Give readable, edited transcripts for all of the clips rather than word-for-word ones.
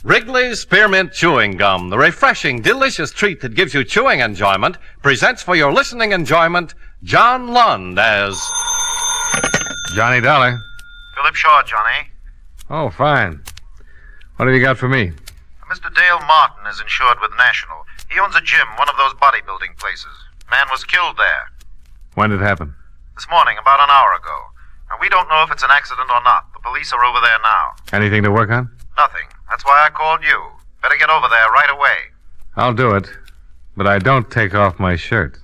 Wrigley's Spearmint Chewing Gum, the refreshing, delicious treat that gives you chewing enjoyment, presents for your listening enjoyment John Lund as... Johnny Dollar. Philip Shaw, Johnny. Oh, fine. What have you got for me? Mr. Dale Martin is insured with National. He owns a gym, one of those bodybuilding places. Man was killed there. When did it happen? This morning, about an hour ago. Now, we don't know if it's an accident or not. The police are over there now. Anything to work on? Nothing. That's why I called you. Better get over there right away. I'll do it, but I don't take off my shirt.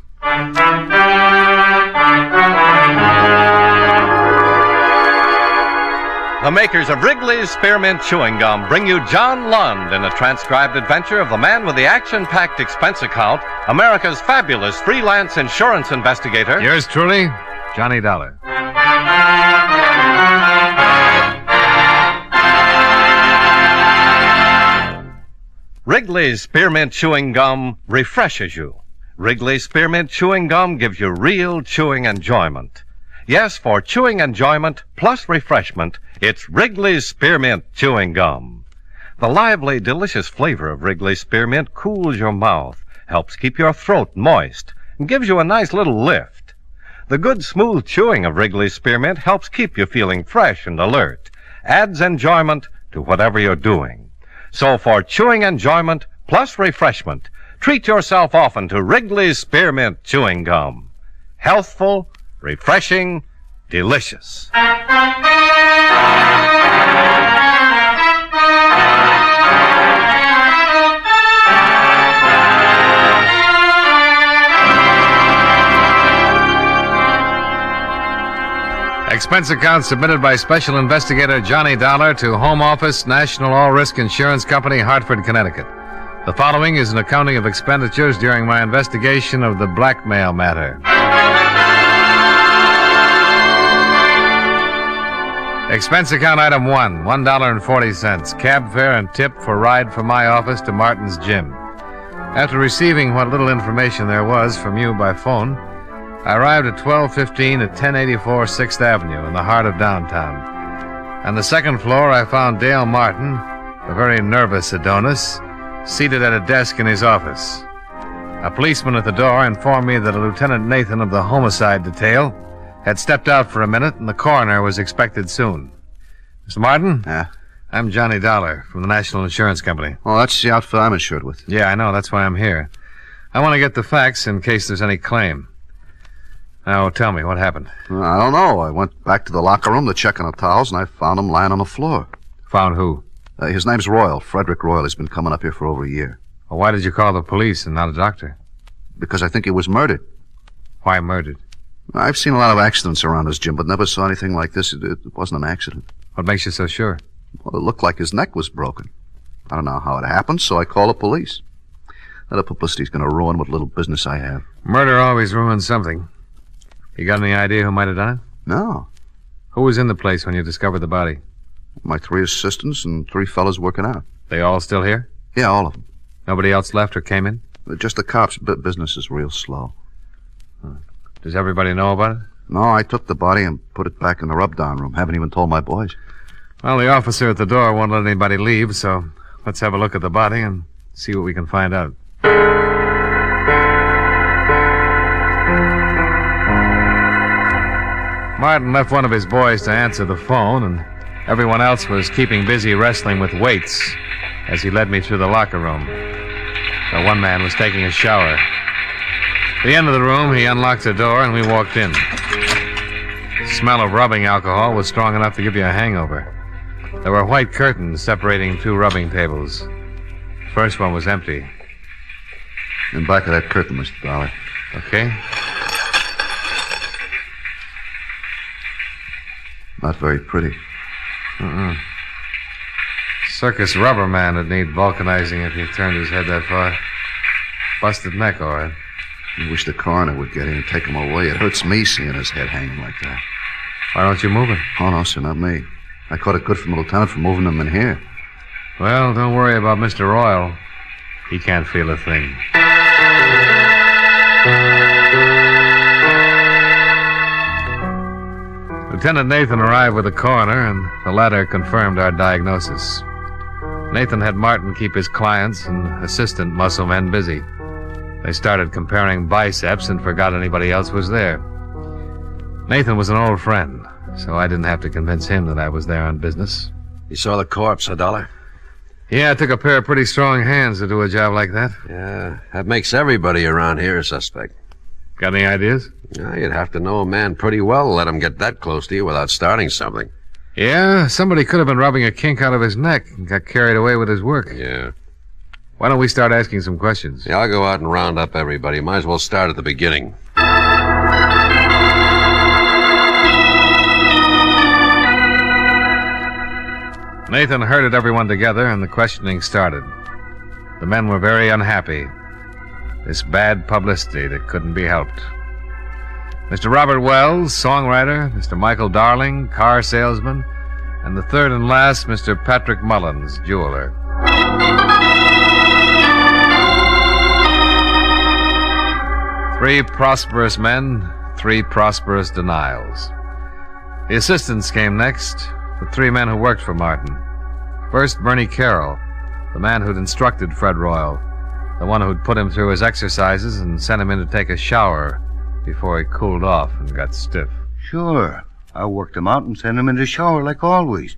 The makers of Wrigley's Spearmint Chewing Gum bring you John Lund in a transcribed adventure of the man with the action-packed expense account, America's fabulous freelance insurance investigator. Yours truly, Johnny Dollar. Wrigley's Spearmint Chewing Gum refreshes you. Wrigley's Spearmint Chewing Gum gives you real chewing enjoyment. Yes, for chewing enjoyment plus refreshment, it's Wrigley's Spearmint Chewing Gum. The lively, delicious flavor of Wrigley's Spearmint cools your mouth, helps keep your throat moist, and gives you a nice little lift. The good, smooth chewing of Wrigley's Spearmint helps keep you feeling fresh and alert, adds enjoyment to whatever you're doing. So for chewing enjoyment plus refreshment, treat yourself often to Wrigley's Spearmint Chewing Gum. Healthful, refreshing, delicious. Expense account submitted by Special Investigator Johnny Dollar to Home Office, National All-Risk Insurance Company, Hartford, Connecticut. The following is an accounting of expenditures during my investigation of the Blackmail matter. Expense account item 1, $1.40, cab fare and tip for ride from my office to Martin's gym. After receiving what little information there was from you by phone, I arrived at 1215 at 1084 6th Avenue in the heart of downtown. On the second floor, I found Dale Martin, a very nervous Adonis, seated at a desk in his office. A policeman at the door informed me that a Lieutenant Nathan of the homicide detail had stepped out for a minute and the coroner was expected soon. Mr. Martin? Yeah? I'm Johnny Dollar from the National Insurance Company. Oh, that's the outfit I'm insured with. Yeah, I know. That's why I'm here. I want to get the facts in case there's any claim. Now, tell me, what happened? I don't know. I went back to the locker room to check on the towels, and I found him lying on the floor. Found who? His name's Royal, Frederick Royal. He's been coming up here for over a year. Well, why did you call the police and not a doctor? Because I think he was murdered. Why murdered? I've seen a lot of accidents around this gym, but never saw anything like this. It wasn't an accident. What makes you so sure? Well, it looked like his neck was broken. I don't know how it happened, so I called the police. That publicity's going to ruin what little business I have. Murder always ruins something. You got any idea who might have done it? No. Who was in the place when you discovered the body? My 3 assistants and 3 fellas working out. They all still here? Yeah, all of them. Nobody else left or came in? Just the cops. Business is real slow. Does everybody know about it? No, I took the body and put it back in the rub-down room. Haven't even told my boys. Well, the officer at the door won't let anybody leave, so let's have a look at the body and see what we can find out. Martin left one of his boys to answer the phone, and everyone else was keeping busy wrestling with weights as he led me through the locker room. The one man was taking a shower. At the end of the room, he unlocked the door, and we walked in. The smell of rubbing alcohol was strong enough to give you a hangover. There were white curtains separating 2 rubbing tables. The first one was empty. In back of that curtain, Mr. Dollar. Okay. Not very pretty. Circus rubber man would need vulcanizing if he turned his head that far. Busted neck, all right. I wish the coroner would get in and take him away. It hurts me seeing his head hanging like that. Why don't you move him? Oh, no, sir, not me. I caught it good from the lieutenant for moving him in here. Well, don't worry about Mr. Royal. He can't feel a thing. Lieutenant Nathan arrived with the coroner, and the latter confirmed our diagnosis. Nathan had Martin keep his clients and assistant muscle men busy. They started comparing biceps and forgot anybody else was there. Nathan was an old friend, so I didn't have to convince him that I was there on business. You saw the corpse, a dollar? Yeah, it took a pair of pretty strong hands to do a job like that. Yeah, that makes everybody around here a suspect. Got any ideas? Yeah, you'd have to know a man pretty well to let him get that close to you without starting something. Yeah, somebody could have been rubbing a kink out of his neck and got carried away with his work. Yeah. Why don't we start asking some questions? Yeah, I'll go out and round up everybody. Might as well start at the beginning. Nathan herded everyone together, and the questioning started. The men were very unhappy. This bad publicity that couldn't be helped. Mr. Robert Wells, songwriter, Mr. Michael Darling, car salesman, and the third and last, Mr. Patrick Mullins, jeweler. Three prosperous men, three prosperous denials. The assistants came next, the three men who worked for Martin. First, Bernie Carroll, the man who'd instructed Fred Royal, the one who'd put him through his exercises and sent him in to take a shower before he cooled off and got stiff. Sure. I worked him out and sent him in the shower like always.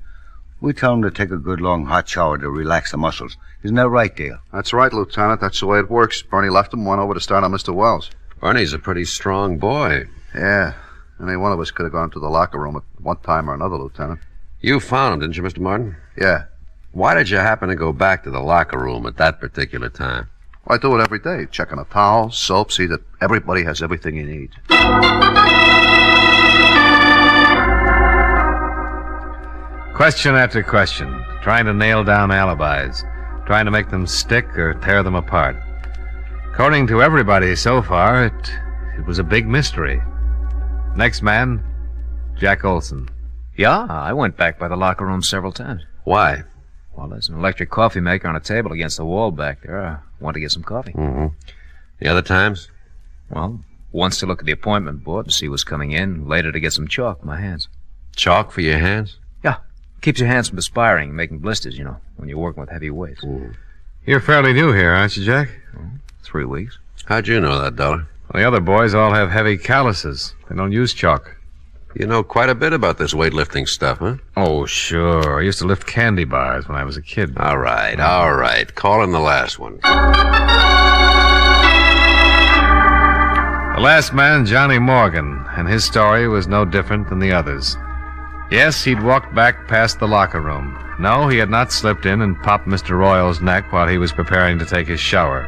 We tell him to take a good long hot shower to relax the muscles. Isn't that right, Dale? That's right, Lieutenant. That's the way it works. Bernie left him, went over to start on Mr. Wells. Bernie's a pretty strong boy. Yeah. Any one of us could have gone to the locker room at one time or another, Lieutenant. You found him, didn't you, Mr. Martin? Yeah. Why did you happen to go back to the locker room at that particular time? Well, I do it every day. Checking a towel, soap, see that everybody has everything he needs. Question after question, trying to nail down alibis, trying to make them stick or tear them apart. According to everybody so far, it was a big mystery. Next man, Jack Olson. Yeah, I went back by the locker room several times. Why? Well, there's an electric coffee maker on a table against the wall back there. I want to get some coffee. Mm-hmm. The other times? Well, once to look at the appointment board to see what's coming in, later to get some chalk for my hands. Chalk for your hands? Yeah, keeps your hands from perspiring and making blisters, you know, when you're working with heavy weights. Mm. You're fairly new here, aren't you, Jack? 3 weeks. How'd you know that, Dollar? Well, the other boys all have heavy calluses. They don't use chalk. You know quite a bit about this weightlifting stuff, huh? Oh, sure. I used to lift candy bars when I was a kid. All right. Call in the last one. The last man, Johnny Morgan, and his story was no different than the others. Yes, he'd walked back past the locker room. No, he had not slipped in and popped Mr. Royal's neck while he was preparing to take his shower.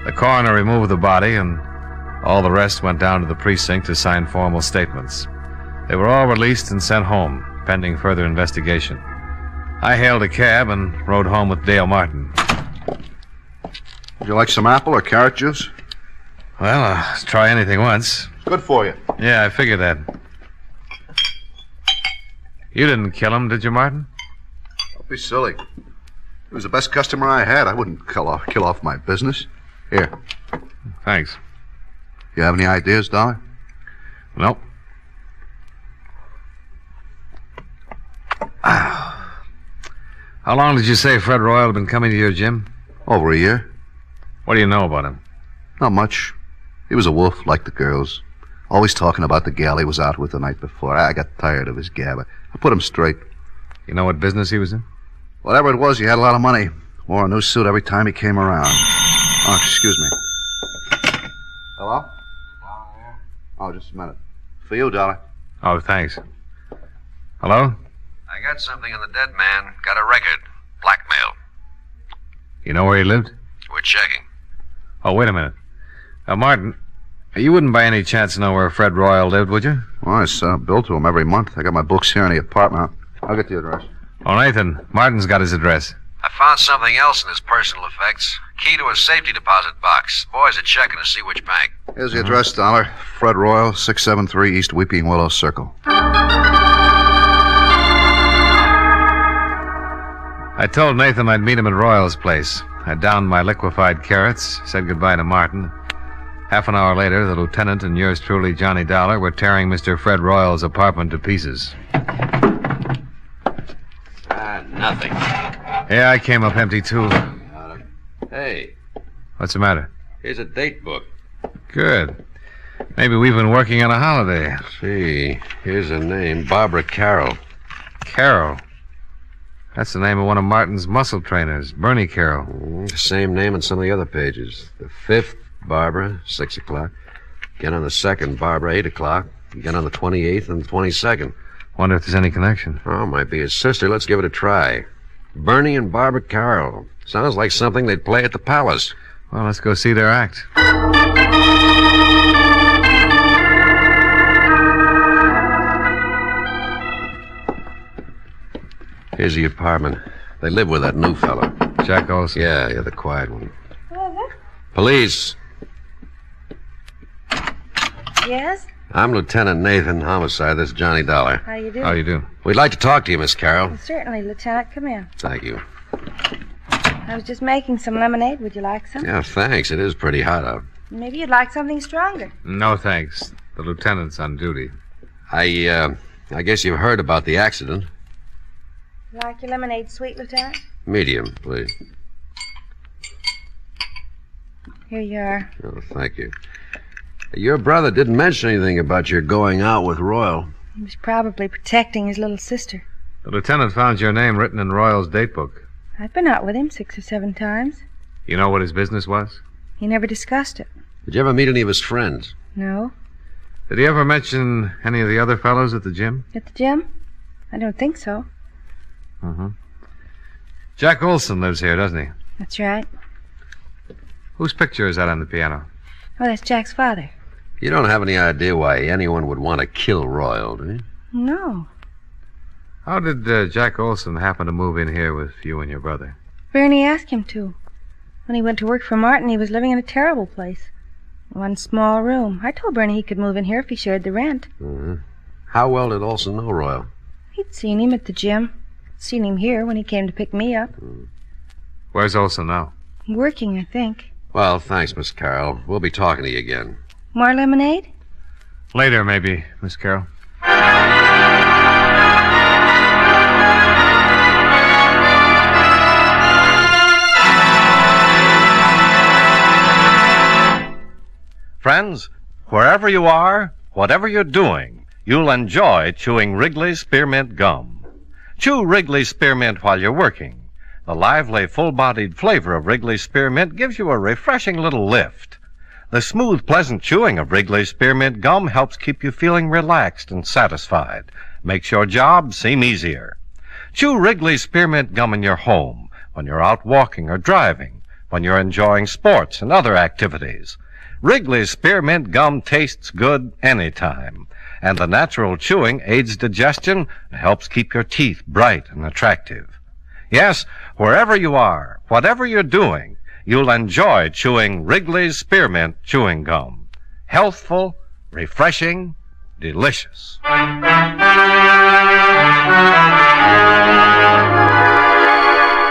The coroner removed the body, and all the rest went down to the precinct to sign formal statements. They were all released and sent home, pending further investigation. I hailed a cab and rode home with Dale Martin. Would you like some apple or carrot juice? Well, I'll try anything once. Good for you. Yeah, I figured that. You didn't kill him, did you, Martin? Don't be silly. He was the best customer I had. I wouldn't kill off my business. Here. Thanks. You have any ideas, Dollar? Nope. How long did you say Fred Royal had been coming to your gym? Over a year. What do you know about him? Not much. He was a wolf, like the girls. Always talking about the gal he was out with the night before. I got tired of his gab. I put him straight. You know what business he was in? Whatever it was, he had a lot of money. Wore a new suit every time he came around. Oh, excuse me. Hello? Oh, just a minute. For you, Dollar. Oh, thanks. Hello? I got something on the dead man. Got a record. Blackmail. You know where he lived? We're checking. Oh, wait a minute. Martin, you wouldn't by any chance know where Fred Royal lived, would you? Well, I send a bill to him every month. I got my books here in the apartment. I'll get the address. Oh, Nathan, Martin's got his address. I found something else in his personal effects. Key to a safety deposit box. Boys are checking to see which bank. Here's the address, Dollar. Fred Royal, 673 East Weeping Willow Circle. I told Nathan I'd meet him at Royal's place. I downed my liquefied carrots, said goodbye to Martin. Half an hour later, the lieutenant and yours truly, Johnny Dollar, were tearing Mr. Fred Royal's apartment to pieces. Nothing. Yeah, I came up empty, too. Hey, What's the matter? here's a date book. Good. Maybe we've been working on a holiday. See, here's a name, Barbara Carroll. Carroll. That's the name of one of Martin's muscle trainers, Bernie Carroll. The same name on some of the other pages. The 5th, Barbara, 6 o'clock. Again on the 2nd, Barbara, 8 o'clock. Again on the 28th and the 22nd. Wonder if there's any connection. Oh, might be his sister. Let's give it a try. Bernie and Barbara Carroll. Sounds like something they'd play at the Palace. Well, let's go see their act. Here's the apartment. They live with that new fellow. Jack Olson. Yeah, the quiet one. What is it? Police. Yes? I'm Lieutenant Nathan, homicide. This is Johnny Dollar. How you doing? How you do? We'd like to talk to you, Miss Carroll. Certainly, Lieutenant. Come in. Thank you. I was just making some lemonade. Would you like some? Yeah, thanks. It is pretty hot out. Maybe you'd like something stronger. No, thanks. The lieutenant's on duty. I guess you've heard about the accident. Like your lemonade sweet, Lieutenant? Medium, please. Here you are. Oh, thank you. Your brother didn't mention anything about your going out with Royal. He was probably protecting his little sister. The lieutenant found your name written in Royal's date book. I've been out with him 6 or 7 times. You know what his business was? He never discussed it. Did you ever meet any of his friends? No? Did he ever mention any of the other fellows at the gym? At the gym? I don't think so. Mm-hmm. Jack Olson lives here, doesn't he? That's right. Whose picture is that on the piano? Oh, that's Jack's father. You don't have any idea why anyone would want to kill Royal, do you? No. How did Jack Olson happen to move in here with you and your brother? Bernie asked him to. When he went to work for Martin, he was living in a terrible place. One small room. I told Bernie he could move in here if he shared the rent. Mm-hmm. How well did Olson know Royal? He'd seen him at the gym. Seen him here when he came to pick me up. Where's Olson now? Working, I think. Well, thanks, Miss Carroll. We'll be talking to you again. More lemonade? Later, maybe, Miss Carroll. Friends, wherever you are, whatever you're doing, you'll enjoy chewing Wrigley's Spearmint Gum. Chew Wrigley's Spearmint while you're working. The lively, full-bodied flavor of Wrigley's Spearmint gives you a refreshing little lift. The smooth, pleasant chewing of Wrigley's Spearmint Gum helps keep you feeling relaxed and satisfied. Makes your job seem easier. Chew Wrigley's Spearmint Gum in your home, when you're out walking or driving, when you're enjoying sports and other activities. Wrigley's Spearmint Gum tastes good anytime, and the natural chewing aids digestion and helps keep your teeth bright and attractive. Yes, wherever you are, whatever you're doing, you'll enjoy chewing Wrigley's Spearmint Chewing Gum. Healthful, refreshing, delicious.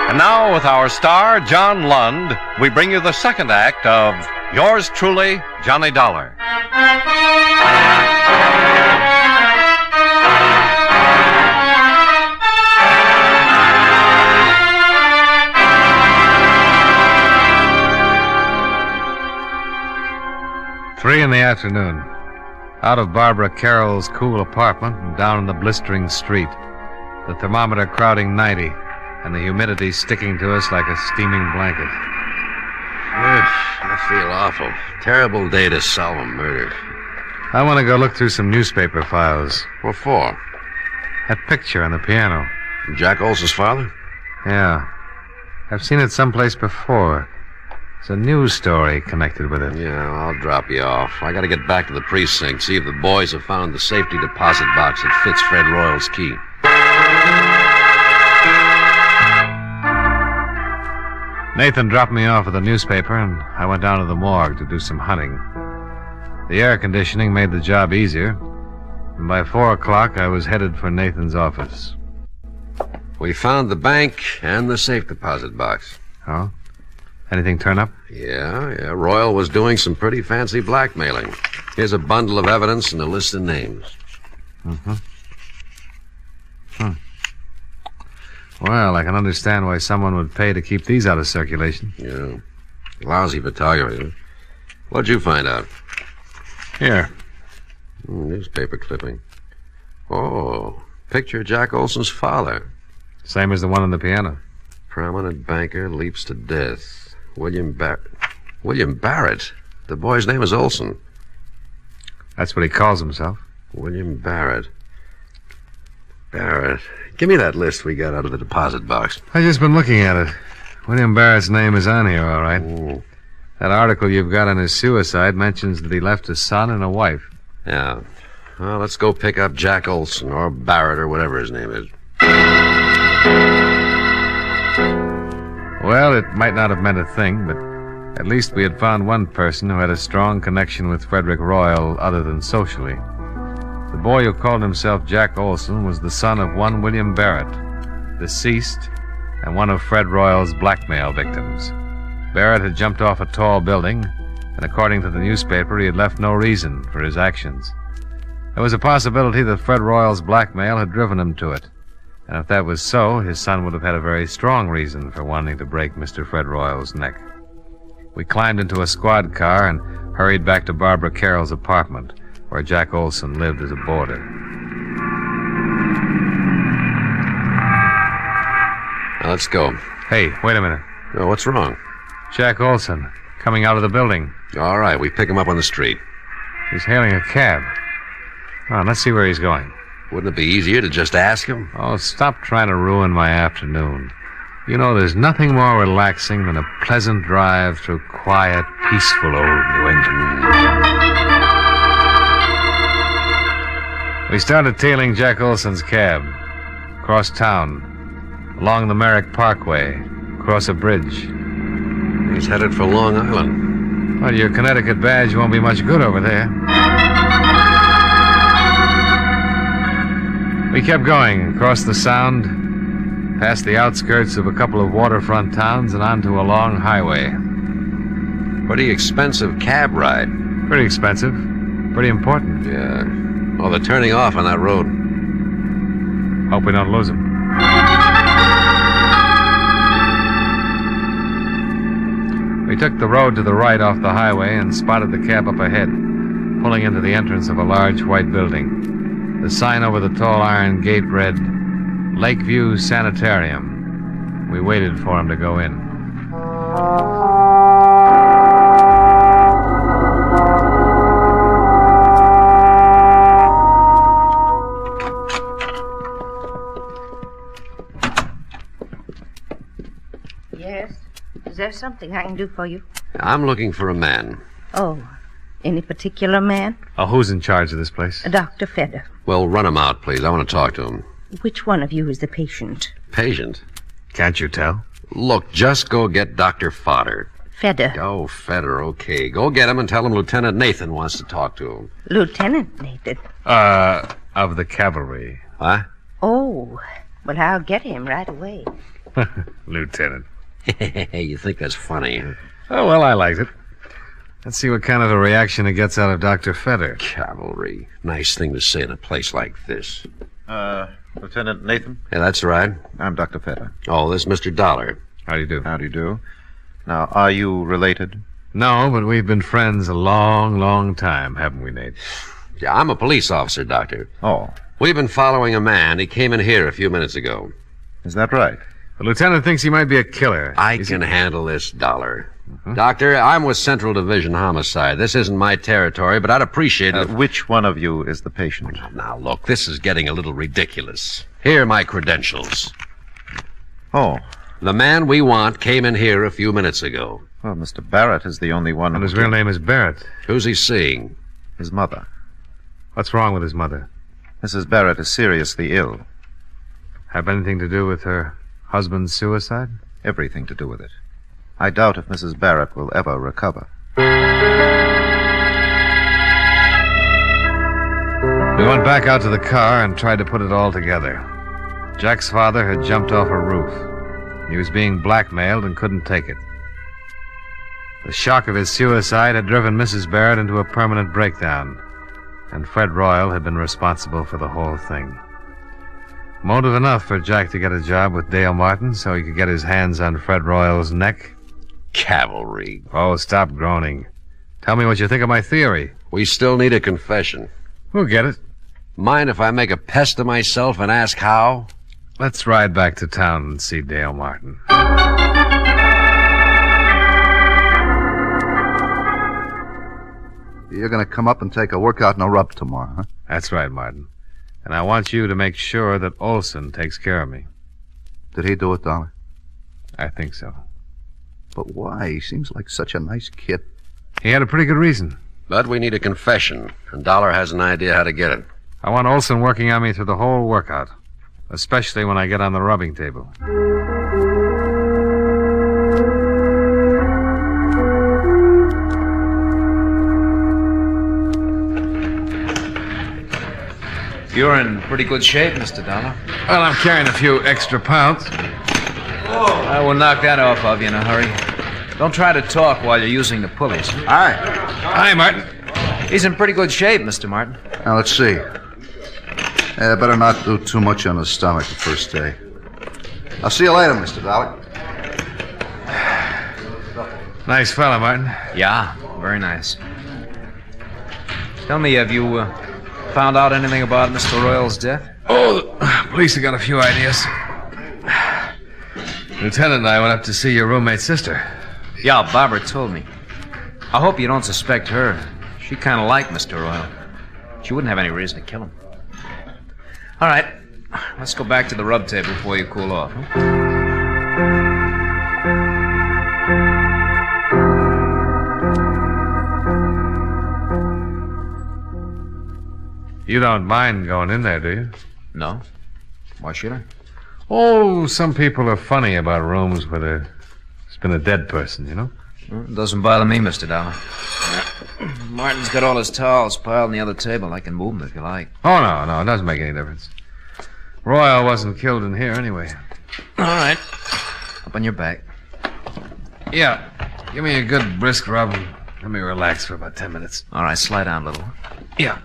And now, with our star, John Lund, we bring you the second act of Yours Truly, Johnny Dollar. Three in the afternoon. Out of Barbara Carroll's cool apartment and down in the blistering street. The thermometer crowding 90, and the humidity sticking to us like a steaming blanket. I feel awful. Terrible day to solve a murder. I want to go look through some newspaper files. What for? That picture on the piano. Jack Olson's father? Yeah. I've seen it someplace before. There's a news story connected with it. Yeah, I'll drop you off. I gotta get back to the precinct, see if the boys have found the safety deposit box that fits Fred Royal's key. Nathan dropped me off at the newspaper, and I went down to the morgue to do some hunting. The air conditioning made the job easier, and by 4 o'clock I was headed for Nathan's office. We found the bank and the safe deposit box. Oh? Anything turn up? Yeah. Royal was doing some pretty fancy blackmailing. Here's a bundle of evidence and a list of names. Mm-hmm. Well, I can understand why someone would pay to keep these out of circulation. Yeah. Lousy photography. What'd you find out? Here. Newspaper clipping. Oh, picture of Jack Olson's father. Same as the one on the piano. Prominent banker leaps to death. William Barrett. The boy's name is Olson. That's what he calls himself. William Barrett. Barrett. Give me that list we got out of the deposit box. I've just been looking at it. William Barrett's name is on here, all right. Ooh. That article you've got on his suicide mentions that he left a son and a wife. Yeah. Well, let's go pick up Jack Olson, or Barrett, or whatever his name is. Well, it might not have meant a thing, but at least we had found one person who had a strong connection with Frederick Royal other than socially. The boy who called himself Jack Olson was the son of one William Barrett, deceased, and one of Fred Royal's blackmail victims. Barrett had jumped off a tall building, and according to the newspaper, he had left no reason for his actions. There was a possibility that Fred Royal's blackmail had driven him to it, and if that was so, his son would have had a very strong reason for wanting to break Mr. Fred Royal's neck. We climbed into a squad car and hurried back to Barbara Carroll's apartment, where Jack Olson lived as a boarder. Now, let's go. Hey, wait a minute. Oh, what's wrong? Jack Olson, coming out of the building. All right, we pick him up on the street. He's hailing a cab. Come on, let's see where he's going. Wouldn't it be easier to just ask him? Oh, stop trying to ruin my afternoon. You know, there's nothing more relaxing than a pleasant drive through quiet, peaceful old New England. We started tailing Jack Olson's cab. Across town, along the Merrick Parkway, across a bridge. He's headed for Long Island. Well, your Connecticut badge won't be much good over there. We kept going across the Sound, past the outskirts of a couple of waterfront towns and onto a long highway. Pretty expensive cab ride. Pretty expensive. Pretty important. Yeah. Well, they're turning off on that road. Hope we don't lose them. We took the road to the right off the highway and spotted the cab up ahead, pulling into the entrance of a large white building. The sign over the tall iron gate read, Lakeview Sanitarium. We waited for him to go in. Yes? Is there something I can do for you? I'm looking for a man. Oh, any particular man? Oh, who's in charge of this place? Dr. Feder. Well, run him out, please. I want to talk to him. Which one of you is the patient? Patient? Can't you tell? Look, just go get Dr. Fodder. Feder. Oh, Feder, okay. Go get him and tell him Lieutenant Nathan wants to talk to him. Lieutenant Nathan. Of the cavalry. What? Oh, well, I'll get him right away. Lieutenant. You think that's funny, huh? Oh, well, I liked it. Let's see what kind of a reaction it gets out of Dr. Feder. Cavalry. Nice thing to say in a place like this. Lieutenant Nathan? Yeah, that's right. I'm Dr. Feder. Oh, this is Mr. Dollar. How do you do? How do you do? Now, are you related? No, but we've been friends a long, long time, haven't we, Nate? Yeah, I'm a police officer, Doctor. Oh, We've been following a man. He came in here a few minutes ago. is that right? The lieutenant thinks he might be a killer. I can handle this, Dollar. Doctor, I'm with Central Division Homicide. This isn't my territory, but I'd appreciate it if... Which one of you is the patient? Now, look, this is getting a little ridiculous. Here are my credentials. Oh, The man we want came in here a few minutes ago. well, Mr. Barrett is the only one. And his real name is Barrett. Who's he seeing? His mother. What's wrong with his mother? Mrs. Barrett is seriously ill. Have anything to do with her husband's suicide? Everything to do with it. I doubt if Mrs. Barrett will ever recover. We went back out to the car and tried to put it all together. Jack's father had jumped off a roof. He was being blackmailed and couldn't take it. The shock of his suicide had driven Mrs. Barrett into a permanent breakdown, and Fred Royal had been responsible for the whole thing. Motive enough for Jack to get a job with Dale Martin so he could get his hands on Fred Royal's neck. Cavalry. Oh, stop groaning. Tell me what you think of my theory. We still need a confession. We'll get it. Mind if I make a pest of myself and ask how? Let's ride back to town and see Dale Martin. You're going to come up and take a workout in a rub tomorrow, huh? That's right, Martin. And I want you to make sure that Olson takes care of me. Did he do it, Dolly? I think so. But why? He seems like such a nice kid. He had a pretty good reason. But we need a confession, and Dollar has an idea how to get it. I want Olson working on me through the whole workout, especially when I get on the rubbing table. You're in pretty good shape, Mr. Dollar. Well, I'm carrying a few extra pounds. I will knock that off of you in a hurry. Don't try to talk while you're using the pulleys. Hi. Hi, Martin. He's in pretty good shape, Mr. Martin. Now, let's see. Better not do too much on his stomach the first day. I'll see you later, Mr. Dollar. Nice fella, Martin. Yeah, very nice. Tell me, have you found out anything about Mr. Royal's death? Oh, the police have got a few ideas. Lieutenant and I went up to see your roommate's sister. Yeah, Barbara told me. I hope you don't suspect her. She kind of liked Mr. Royal. She wouldn't have any reason to kill him. All right, let's go back to the rub table before you cool off. Huh? You don't mind going in there, do you? No. Why should I? Oh, some people are funny about rooms where there's been a dead person, you know? Well, it doesn't bother me, Mr. Dollar. Martin's got all his towels piled on the other table. I can move them if you like. Oh, no, it doesn't make any difference. Royal wasn't killed in here anyway. All right. Up on your back. Yeah, give me a good brisk rub and let me relax for about 10 minutes. All right, slide down a little. Yeah.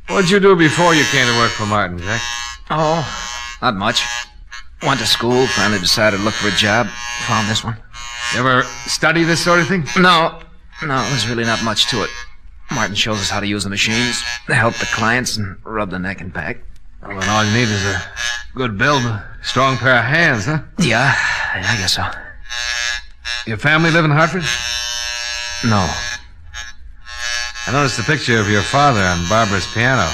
What'd you do before you came to work for Martin, Jack? Oh, not much. Went to school, finally decided to look for a job. Found this one. You ever study this sort of thing? No, there's really not much to it. Martin shows us how to use the machines, help the clients, and rub the neck and back. Well, then all you need is a good build, a strong pair of hands, huh? Yeah, I guess so. Your family live in Hartford? No. I noticed a picture of your father on Barbara's piano.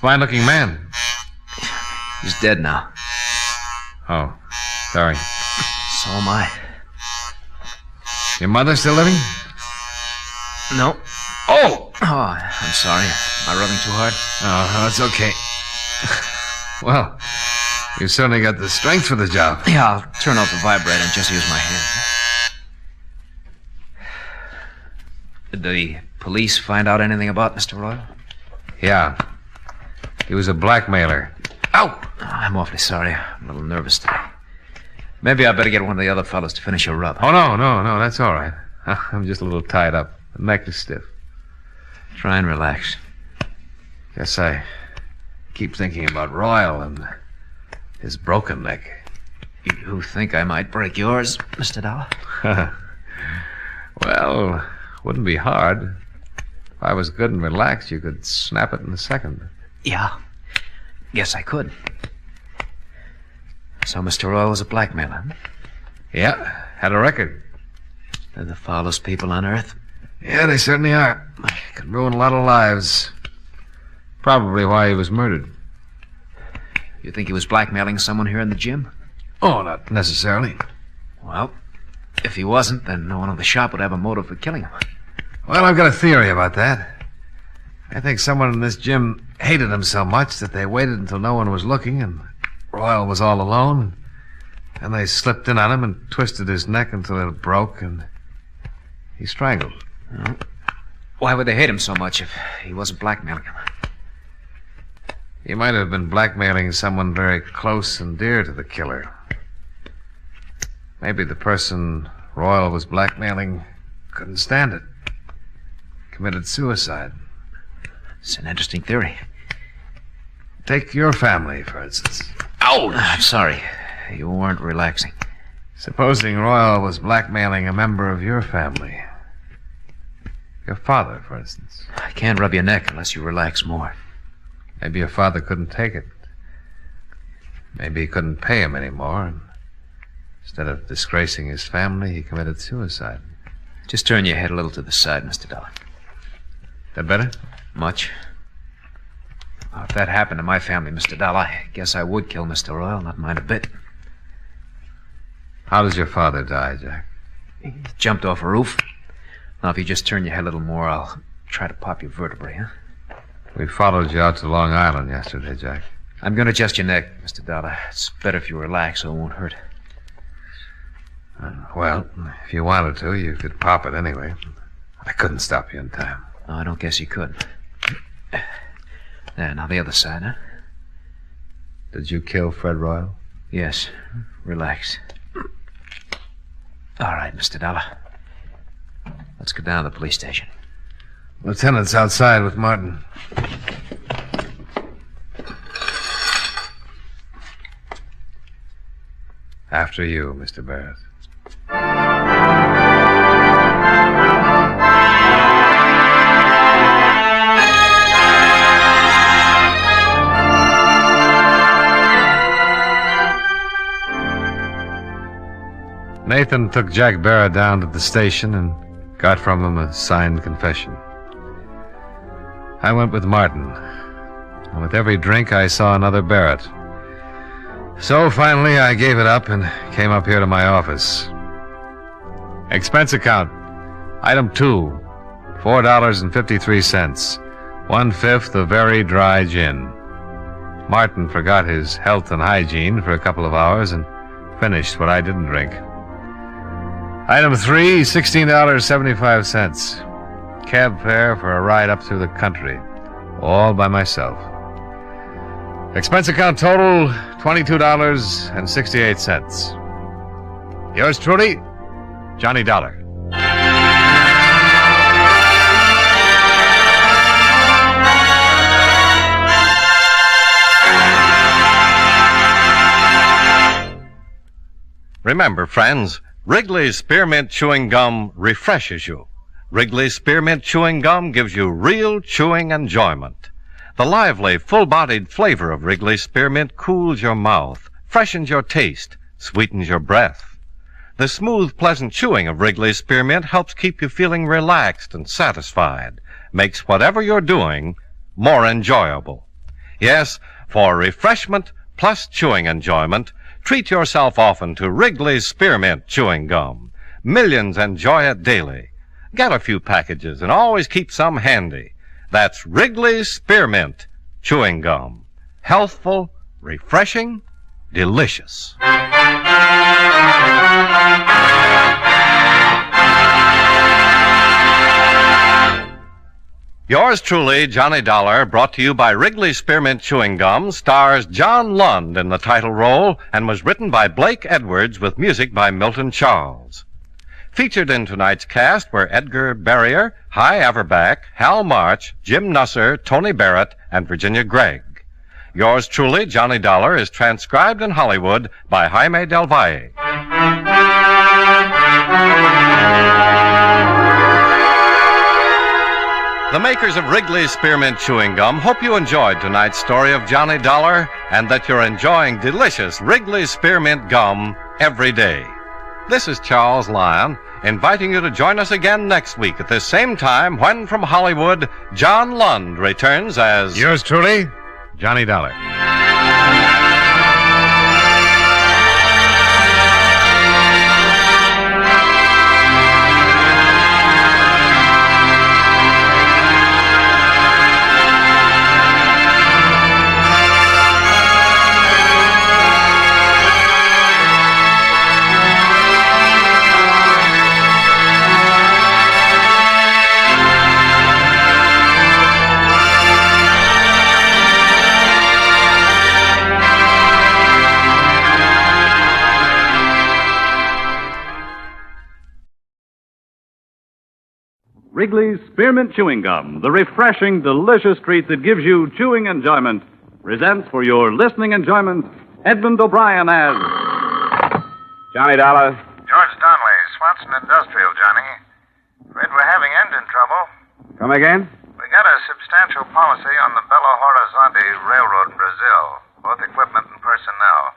Fine-looking man. He's dead now. Oh, sorry. So am I. Your mother still living? No. Oh! Oh, I'm sorry. Am I rubbing too hard? Oh, it's okay. Well, you certainly got the strength for the job. Yeah, I'll turn off the vibrator and just use my hand. Did the police find out anything about Mr. Royal? Yeah. He was a blackmailer. Ow! Oh, I'm awfully sorry. I'm a little nervous today. Maybe I better get one of the other fellows to finish your rub. Oh, no, that's all right. I'm just a little tied up. The neck is stiff. Try and relax. Guess I keep thinking about Royal and his broken neck. You think I might break yours, Mr. Dollar? Well, wouldn't be hard. If I was good and relaxed, you could snap it in a second. Yeah. Guess I could. So Mr. Royal was a blackmailer, huh? Yeah, had a record. They're the foulest people on earth. Yeah, they certainly are. Could ruin a lot of lives. Probably why he was murdered. You think he was blackmailing someone here in the gym? Oh, not necessarily. Well, if he wasn't, then no one in the shop would have a motive for killing him. Well, I've got a theory about that. I think someone in this gym hated him so much that they waited until no one was looking and Royal was all alone. And they slipped in on him and twisted his neck until it broke and he strangled. Well, why would they hate him so much if he wasn't blackmailing him? He might have been blackmailing someone very close and dear to the killer. Maybe the person Royal was blackmailing couldn't stand it. committed suicide. It's an interesting theory. Take your family, for instance. I'm sorry. You weren't relaxing. Supposing Royal was blackmailing a member of your family. Your father, for instance. I can't rub your neck unless you relax more. Maybe your father couldn't take it. Maybe he couldn't pay him anymore. And instead of disgracing his family, he committed suicide. Just turn your head a little to the side, Mr. Dollar. That better? Much. Well, if that happened to my family, Mr. Dollar, I guess I would kill Mr. Royal, not mind a bit. How does your father die, Jack? He jumped off a roof. Now, if you just turn your head a little more, I'll try to pop your vertebrae, huh? We followed you out to Long Island yesterday, Jack. I'm going to adjust your neck, Mr. Dollar. It's better if you relax so it won't hurt. Well, if you wanted to, you could pop it anyway. I couldn't stop you in time. Oh, I don't guess you could. There, now the other side, huh? Did you kill Fred Royal? Yes. Relax. All right, Mr. Dollar. Let's go down to the police station. Lieutenant's outside with Martin. After you, Mr. Barrett. Nathan took Jack Barrett down to the station and got from him a signed confession. I went with Martin, and with every drink I saw another Barrett. So finally I gave it up and came up here to my office. Expense account, item 2, $4.53, 1/5 of very dry gin. Martin forgot his health and hygiene for a couple of hours and finished what I didn't drink. Item 3, $16.75. Cab fare for a ride up through the country, all by myself. Expense account total, $22.68. Yours truly, Johnny Dollar. Remember, friends, Wrigley's Spearmint Chewing Gum refreshes you. Wrigley's Spearmint Chewing Gum gives you real chewing enjoyment. The lively, full-bodied flavor of Wrigley's Spearmint cools your mouth, freshens your taste, sweetens your breath. The smooth, pleasant chewing of Wrigley's Spearmint helps keep you feeling relaxed and satisfied, makes whatever you're doing more enjoyable. Yes, for refreshment plus chewing enjoyment, treat yourself often to Wrigley's Spearmint Chewing Gum. Millions enjoy it daily. Get a few packages and always keep some handy. That's Wrigley's Spearmint Chewing Gum. Healthful, refreshing, delicious. Yours truly, Johnny Dollar, brought to you by Wrigley's Spearmint Chewing Gum, stars John Lund in the title role and was written by Blake Edwards with music by Milton Charles. Featured in tonight's cast were Edgar Barrier, Hy Averback, Hal March, Jim Nusser, Tony Barrett, and Virginia Gregg. Yours truly, Johnny Dollar, is transcribed in Hollywood by Jaime Del Valle. The makers of Wrigley's Spearmint Chewing Gum hope you enjoyed tonight's story of Johnny Dollar and that you're enjoying delicious Wrigley's Spearmint Gum every day. This is Charles Lyon, inviting you to join us again next week at this same time when, from Hollywood, John Lund returns as... Yours truly, Johnny Dollar. Wrigley's Spearmint Chewing Gum, the refreshing, delicious treat that gives you chewing enjoyment, presents for your listening enjoyment Edmund O'Brien as Johnny Dollar. George Donnelly, Swanson Industrial, Johnny. Afraid we're having engine trouble. Come again? We got a substantial policy on the Belo Horizonte Railroad in Brazil, both equipment and personnel.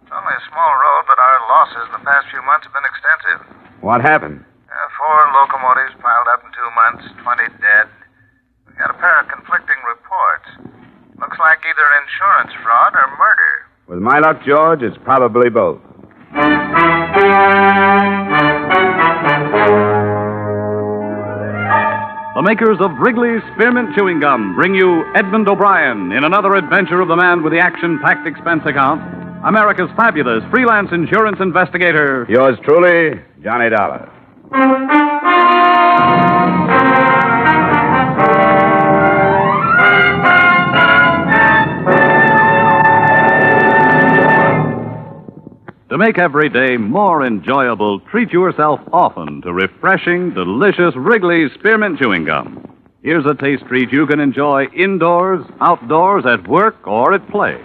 It's only a small road, but our losses the past few months have been extensive. What happened? 4 locomotives piled up in 2 months, 20 dead. We got a pair of conflicting reports. Looks like either insurance fraud or murder. With my luck, George, it's probably both. The makers of Wrigley's Spearmint Chewing Gum bring you Edmund O'Brien in another adventure of the man with the action-packed expense account, America's fabulous freelance insurance investigator. Yours truly, Johnny Dollar. To make every day more enjoyable, treat yourself often to refreshing, delicious Wrigley's Spearmint Chewing Gum. Here's a taste treat you can enjoy indoors, outdoors, at work, or at play.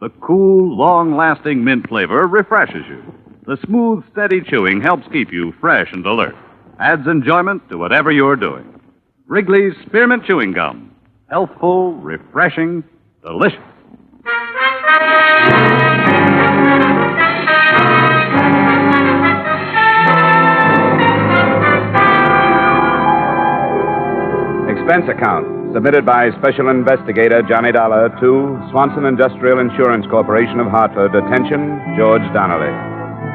The cool, long-lasting mint flavor refreshes you. The smooth, steady chewing helps keep you fresh and alert. Adds enjoyment to whatever you're doing. Wrigley's Spearmint Chewing Gum. Healthful, refreshing, delicious. Expense account submitted by Special Investigator Johnny Dollar to Swanson Industrial Insurance Corporation of Hartford. Attention, George Donnelly.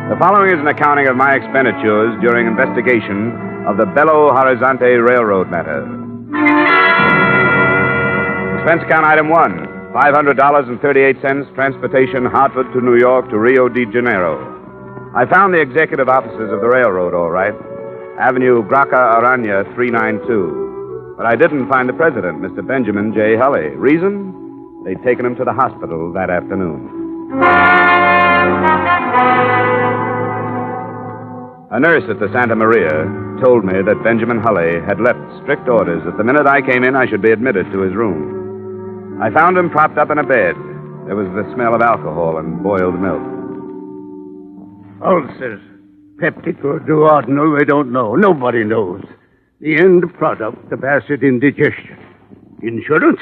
The following is an accounting of my expenditures during investigation of the Belo Horizonte Railroad matter. Expense account item 1, $500.38, transportation Hartford to New York to Rio de Janeiro. I found the executive offices of the railroad, all right. Avenue Graca Arana, 392. But I didn't find the president, Mr. Benjamin J. Hulley. Reason? They'd taken him to the hospital that afternoon. A nurse at the Santa Maria told me that Benjamin Hulley had left strict orders that the minute I came in, I should be admitted to his room. I found him propped up in a bed. There was the smell of alcohol and boiled milk. Ulcers. Peptic or duodenal, they don't know. Nobody knows. The end product of acid indigestion. Insurance?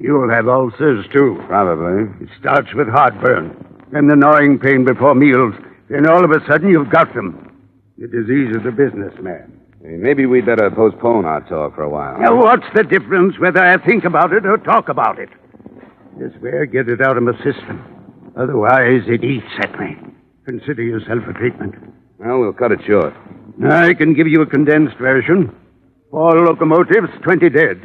You'll have ulcers, too. Probably. It starts with heartburn, then the gnawing pain before meals, then all of a sudden you've got them. The disease of the businessman. Hey, maybe we'd better postpone our talk for a while. Now, what's the difference whether I think about it or talk about it? This way, get it out of my system. Otherwise, it eats at me. Consider yourself a treatment. Well, we'll cut it short. I can give you a condensed version. 4 locomotives, 20 dead.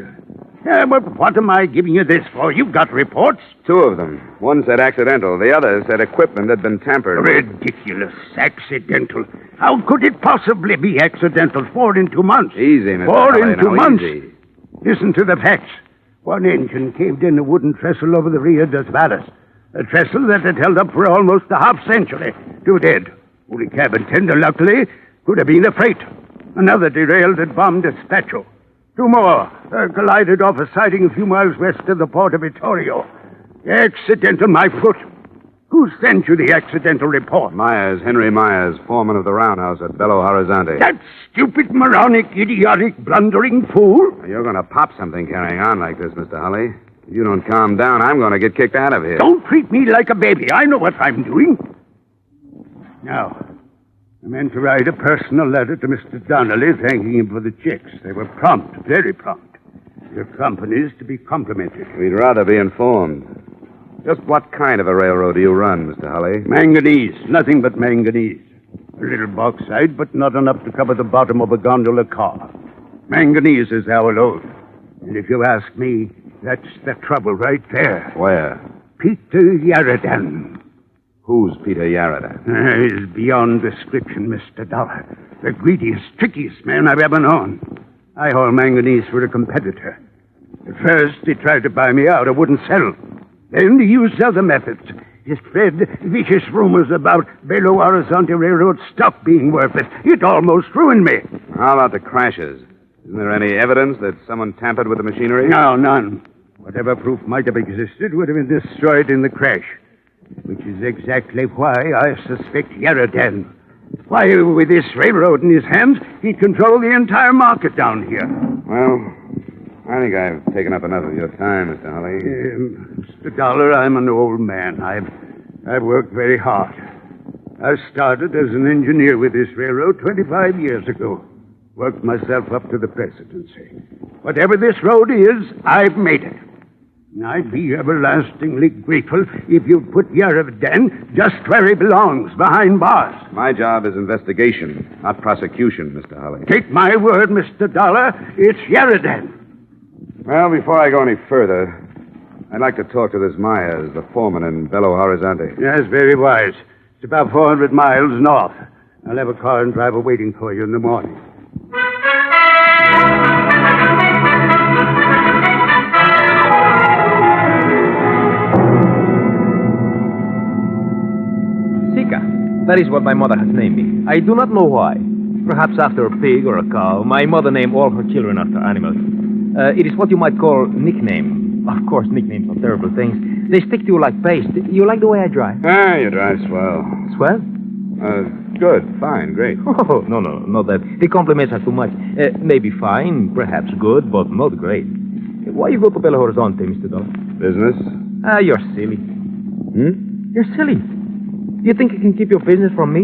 But what am I giving you this for? You've got reports. 2 of them. One said accidental. The other said equipment had been tampered with. Ridiculous. Accidental. How could it possibly be accidental? 4 in 2 months. Easy, Mr. 4 Hulley, in 2 now, months. Easy. Listen to the facts. One engine caved in a wooden trestle over the Rio dos Valas. A trestle that had held up for almost a half-century. 2 dead. Only cabin tender, luckily, could have been a freight. Another derailed at Bom Despacho. 2 more collided off a siding a few miles west of the port of Vittorio. Accidental, my foot. Who sent you the accidental report? Myers, Henry Myers, foreman of the roundhouse at Belo Horizonte. That stupid, moronic, idiotic, blundering fool? You're going to pop something carrying on like this, Mr. Hulley. If you don't calm down, I'm going to get kicked out of here. Don't treat me like a baby. I know what I'm doing. Now, I meant to write a personal letter to Mr. Donnelly thanking him for the checks. They were prompt, very prompt. Your company's to be complimented. We'd rather be informed. Just what kind of a railroad do you run, Mr. Hulley? Manganese. Nothing but manganese. A little bauxite, but not enough to cover the bottom of a gondola car. Manganese is our load. And if you ask me, that's the trouble right there. Where? Peter Yaradan. Who's Peter Yarada? He's beyond description, Mr. Dollar. The greediest, trickiest man I've ever known. I haul manganese for a competitor. At first, he tried to buy me out. I wouldn't sell. Then he used other methods. He spread vicious rumors about Belo Horizonte Railroad stock being worthless. It almost ruined me. How about the crashes? Isn't there any evidence that someone tampered with the machinery? No, none. Whatever proof might have existed would have been destroyed in the crash. Which is exactly why I suspect Yeridan. Why, with this railroad in his hands, he'd control the entire market down here. Well, I think I've taken up enough of your time, Mr. Holly. Mr. Dollar, I'm an old man. I've worked very hard. I started as an engineer with this railroad 25 years ago. Worked myself up to the presidency. Whatever this road is, I've made it. And I'd be everlastingly grateful if you'd put Yeridan just where he belongs, behind bars. My job is investigation, not prosecution, Mr. Holly. Take my word, Mr. Dollar, it's Yeridan. Well, before I go any further, I'd like to talk to this Myers, the foreman in Belo Horizonte. Yes, very wise. It's about 400 miles north. I'll have a car and driver waiting for you in the morning. That is what my mother has named me. I do not know why. Perhaps after a pig or a cow. My mother named all her children after animals. It is what you might call nickname. Of course, nicknames are terrible things. They stick to you like paste. You like the way I drive? Ah, you drive swell. Swell? Good, fine, great. Oh, no, not that. The compliments are too much. Maybe fine, perhaps good, but not great. Why you go to Belo Horizonte, Mr. Dollar? Business? You're silly. You're silly. You think you can keep your business from me?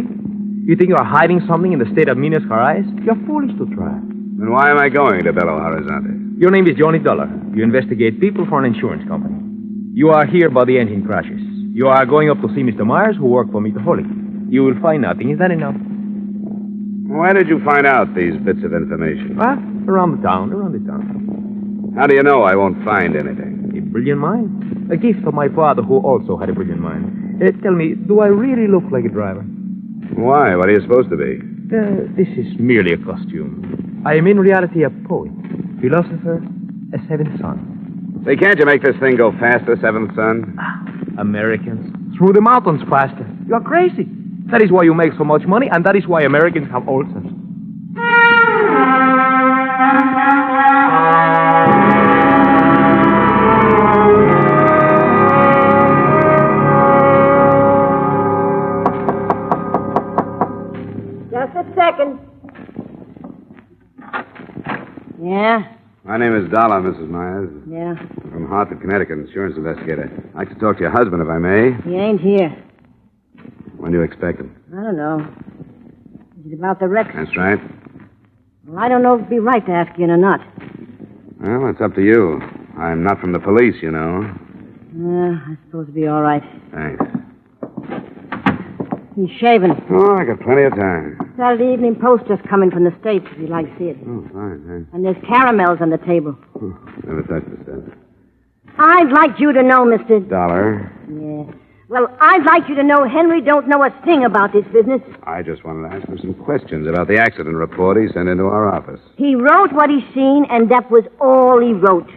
You think you are hiding something in the state of Minas Gerais? You're foolish to try. Then why am I going to Belo Horizonte? Your name is Johnny Dollar. You investigate people for an insurance company. You are here by the engine crashes. You are going up to see Mr. Myers, who worked for Mr. Holly. You will find nothing. Is that enough? Why did you find out these bits of information? Around the town. How do you know I won't find anything? A brilliant mind. A gift of my father, who also had a brilliant mind. Tell me, do I really look like a driver? Why? What are you supposed to be? This is merely a costume. I am in reality a poet, philosopher, a seventh son. Say, can't you make this thing go faster, seventh son? Americans. Through the mountains faster. You're crazy. That is why you make so much money, and that is why Americans have ulcers. Second. Yeah? My name is Dollar, Mrs. Myers. Yeah. I'm from Hartford, Connecticut, insurance investigator. I'd like to talk to your husband, if I may. He ain't here. When do you expect him? I don't know. Is it about the wreck? That's right. Well, I don't know if it'd be right to ask you or not. Well, it's up to you. I'm not from the police, you know. I suppose it'd be all right. Thanks. He's shaving. Oh, I got plenty of time. Saturday Evening Post just come in from the States, if you'd like to see it. Oh, fine, thanks. And there's caramels on the table. Never touched the stuff. I'd like you to know, Mr. Dollar. Yeah. Well, I'd like you to know Henry don't know a thing about this business. I just wanted to ask him some questions about the accident report he sent into our office. He wrote what he's seen, and that was all he wrote.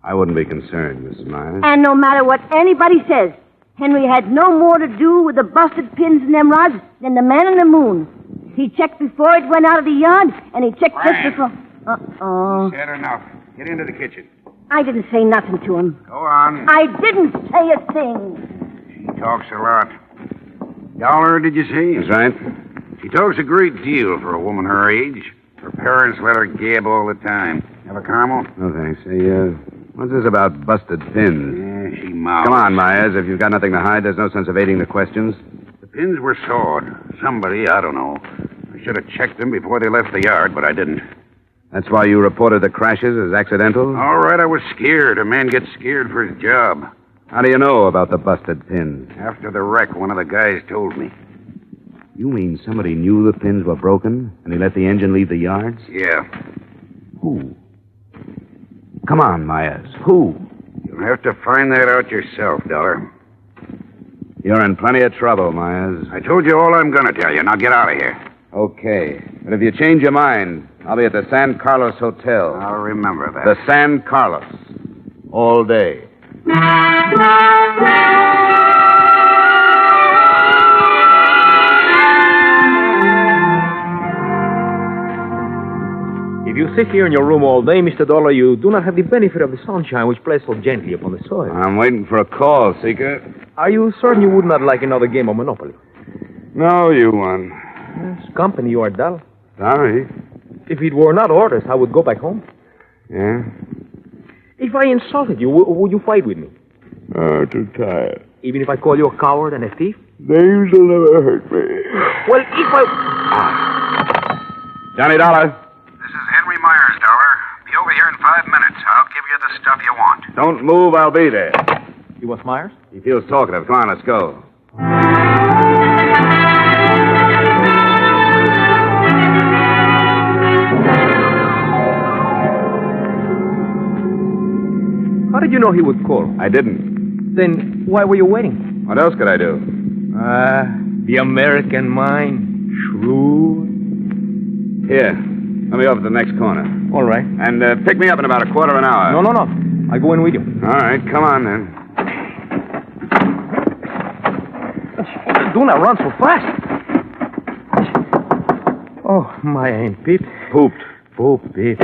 I wouldn't be concerned, Mrs. Myers. And no matter what anybody says, Henry had no more to do with the busted pins in them rods than the man in the moon. He checked before it went out of the yard, and he checked just before... Uh-oh. Said enough. Get into the kitchen. I didn't say nothing to him. Go on. I didn't say a thing. She talks a lot. Dollar, did you see? That's right. She talks a great deal for a woman her age. Her parents let her gab all the time. Have a caramel? No, thanks. Hey, what's this about busted pins? Yeah, she mouths. Come on, Myers. If you've got nothing to hide, there's no sense evading the questions. The pins were sawed. Somebody, I don't know. I should have checked them before they left the yard, but I didn't. That's why you reported the crashes as accidental? All right, I was scared. A man gets scared for his job. How do you know about the busted pins? After the wreck, one of the guys told me. You mean somebody knew the pins were broken, and he let the engine leave the yards? Yeah. Who? Come on, Myers. Who? You'll have to find that out yourself, Dollar. You're in plenty of trouble, Myers. I told you all I'm going to tell you. Now get out of here. Okay. But if you change your mind, I'll be at the San Carlos Hotel. I'll remember that. The San Carlos. All day. If you sit here in your room all day, Mr. Dollar, you do not have the benefit of the sunshine which plays so gently upon the soil. I'm waiting for a call, Seeker. Are you certain you would not like another game of Monopoly? No, you won. Yes, company, you are dull. Sorry. If it were not orders, I would go back home. Yeah? If I insulted you, would you fight with me? Too tired. Even if I call you a coward and a thief? Names will never hurt me. Well, if I... Johnny Dollar. This is Henry Myers, Dollar. Be over here in 5 minutes. I'll give you the stuff you want. Don't move, I'll be there. You want Myers? He feels talkative. Come on, let's go. How did you know he would call? I didn't. Then why were you waiting? What else could I do? The American mind. Shrewd. Here. Let me over to the next corner. All right. And pick me up in about a quarter of an hour. No. I go in with you. All right, come on then. Do not run so fast. Oh, my ain't Pete. Pooped. Poop, Pete.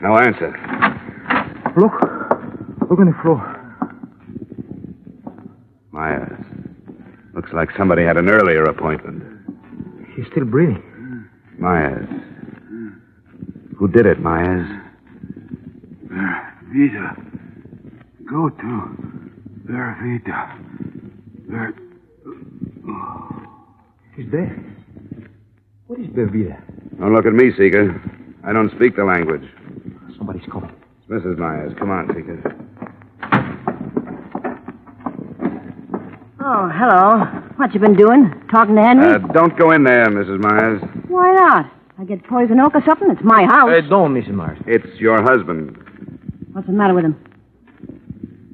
No answer. Look on the floor. Myers. Looks like somebody had an earlier appointment. He's still breathing. Myers. Who did it, Myers? Vita. Go to Vera Vita. He's dead. What is Bervida? Don't look at me, Seeker. I don't speak the language. Somebody's coming. It's Mrs. Myers. Come on, Seeker. Oh, hello. What you been doing? Talking to Henry? Don't go in there, Mrs. Myers. Why not? I get poison oak or something? It's my house. Don't, Mrs. Myers. It's your husband. What's the matter with him?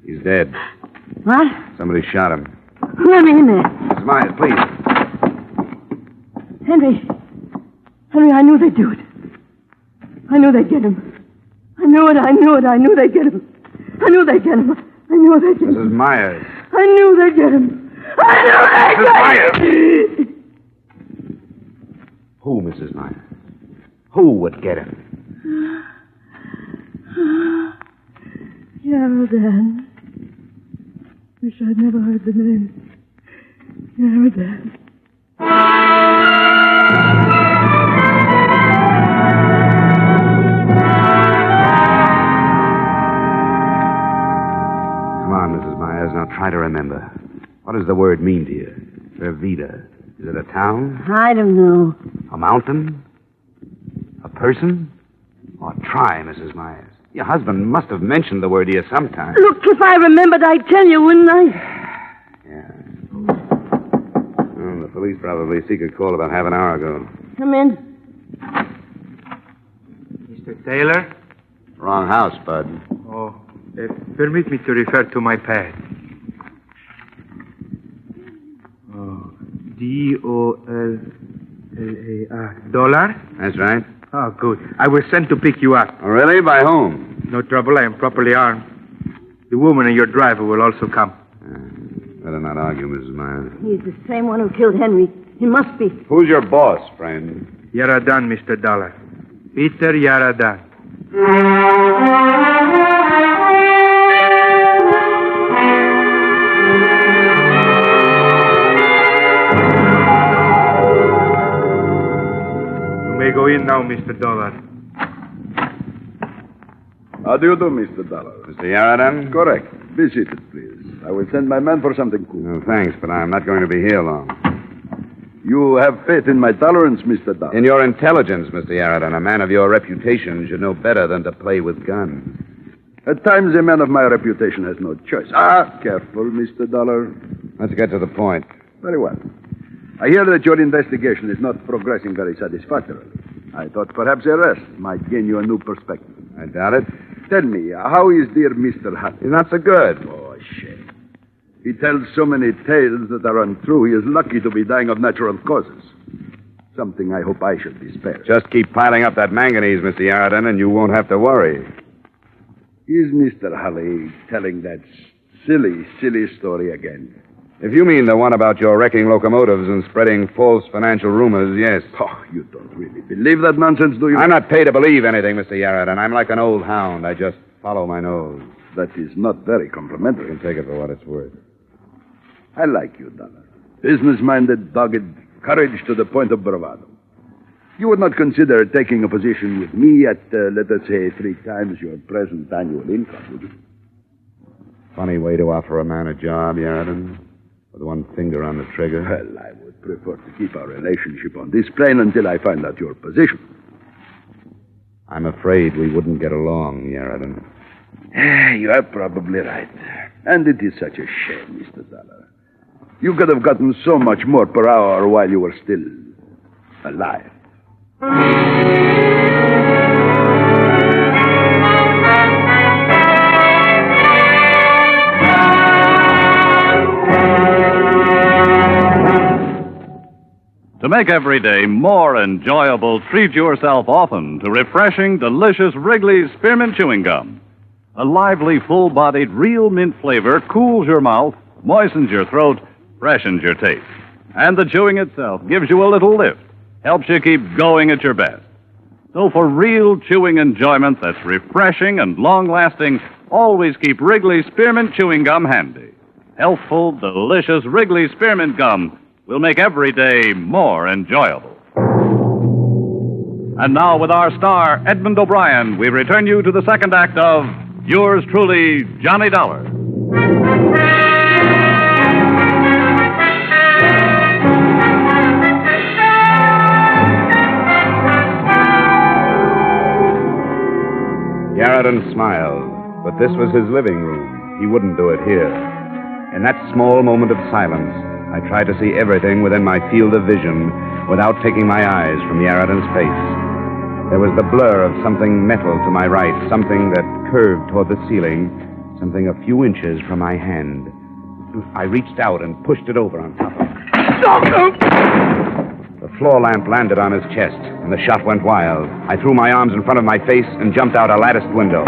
He's dead. What? Somebody shot him. Let me in there. Mrs. Myers, please. Henry, I knew they'd do it. I knew they'd get him. I knew they'd get him. Mrs. Myers. I knew they'd get him. Who, Mrs. Myers? Who would get him? Yaradan. Wish I'd never heard the name. Yaradan. Come on, Mrs. Myers. Now try to remember. What does the word mean to you? Vervita. Is it a town? I don't know. A mountain? A person? Oh, try, Mrs. Myers. Your husband must have mentioned the word to you sometime. Look, if I remembered, I'd tell you, wouldn't I? Yeah. Well, the police probably seek a call about half an hour ago. Come in. Mr. Taylor? Wrong house, Bud. Oh, permit me to refer to my pad. Oh, D-O-L-L-A-R. Dollar? That's right. Oh, good. I was sent to pick you up. Oh, really? By whom? No trouble. I am properly armed. The woman and your driver will also come. Better not argue, Mrs. Myers. He's the same one who killed Henry. He must be. Who's your boss, friend? Yaradan, Mr. Dollar. Peter Yaradan. You may go in now, Mr. Dollar. How do you do, Mr. Dollar? Mr. Yaradan? Correct. Be seated, please. I will send my man for something cool. No, thanks, but I'm not going to be here long. You have faith in my tolerance, Mr. Dollar. In your intelligence, Mr. Yaradan. A man of your reputation should know better than to play with guns. At times, a man of my reputation has no choice. Careful, Mr. Dollar. Let's get to the point. Very well. I hear that your investigation is not progressing very satisfactorily. I thought perhaps a rest might gain you a new perspective. I doubt it. Tell me, how is dear Mr. Hutt? He's not so good. Oh, shame. He tells so many tales that are untrue. He is lucky to be dying of natural causes. Something I hope I should be spared. Just keep piling up that manganese, Mr. Yaradan, and you won't have to worry. Is Mr. Hulley telling that silly story again? If you mean the one about your wrecking locomotives and spreading false financial rumors, yes. Oh, you don't really believe that nonsense, do you? I'm not paid to believe anything, Mr. Yarradin. I'm like an old hound. I just follow my nose. That is not very complimentary. You can take it for what it's worth. I like you, Dollar. Business-minded, dogged, courage to the point of bravado. You would not consider taking a position with me at, let us say, 3 times your present annual income, would you? Funny way to offer a man a job, Yarradin. With one finger on the trigger. Well, I would prefer to keep our relationship on this plane until I find out your position. I'm afraid we wouldn't get along, Yarradin. You are probably right. And it is such a shame, Mr. Dollar. You could have gotten so much more per hour while you were still alive. To make every day more enjoyable, treat yourself often to refreshing, delicious Wrigley's Spearmint Chewing Gum. A lively, full-bodied, real mint flavor cools your mouth, moistens your throat, freshens your taste. And the chewing itself gives you a little lift, helps you keep going at your best. So for real chewing enjoyment that's refreshing and long-lasting, always keep Wrigley's Spearmint Chewing Gum handy. Healthful, delicious Wrigley's Spearmint Gum will make every day more enjoyable. And now, with our star, Edmund O'Brien, we return you to the second act of Yours Truly, Johnny Dollar. Yarradin smiled, but this was his living room. He wouldn't do it here. In that small moment of silence, I tried to see everything within my field of vision without taking my eyes from Yarradin's face. There was the blur of something metal to my right, something that curved toward the ceiling, something a few inches from my hand. I reached out and pushed it over on top of him. The floor lamp landed on his chest, and the shot went wild. I threw my arms in front of my face and jumped out a latticed window.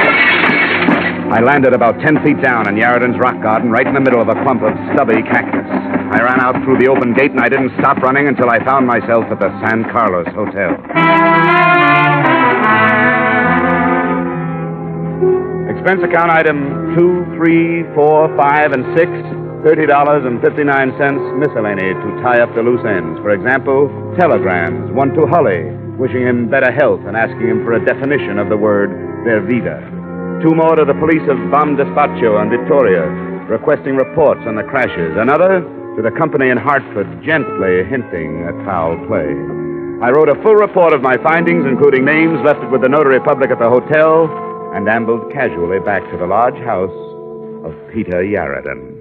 I landed about 10 feet down in Yarradin's rock garden, right in the middle of a clump of stubby cactus. I ran out through the open gate, and I didn't stop running until I found myself at the San Carlos Hotel. Expense account item 2, 3, 4, 5, and 6, $30.59 miscellany to tie up the loose ends. For example, telegrams, one to Holly, wishing him better health and asking him for a definition of the word Vervida. 2 more to the police of Bam Despacho and Victoria, requesting reports on the crashes. Another to the company in Hartford, gently hinting at foul play. I wrote a full report of my findings, including names, left it with the notary public at the hotel, and ambled casually back to the large house of Peter Yarradin.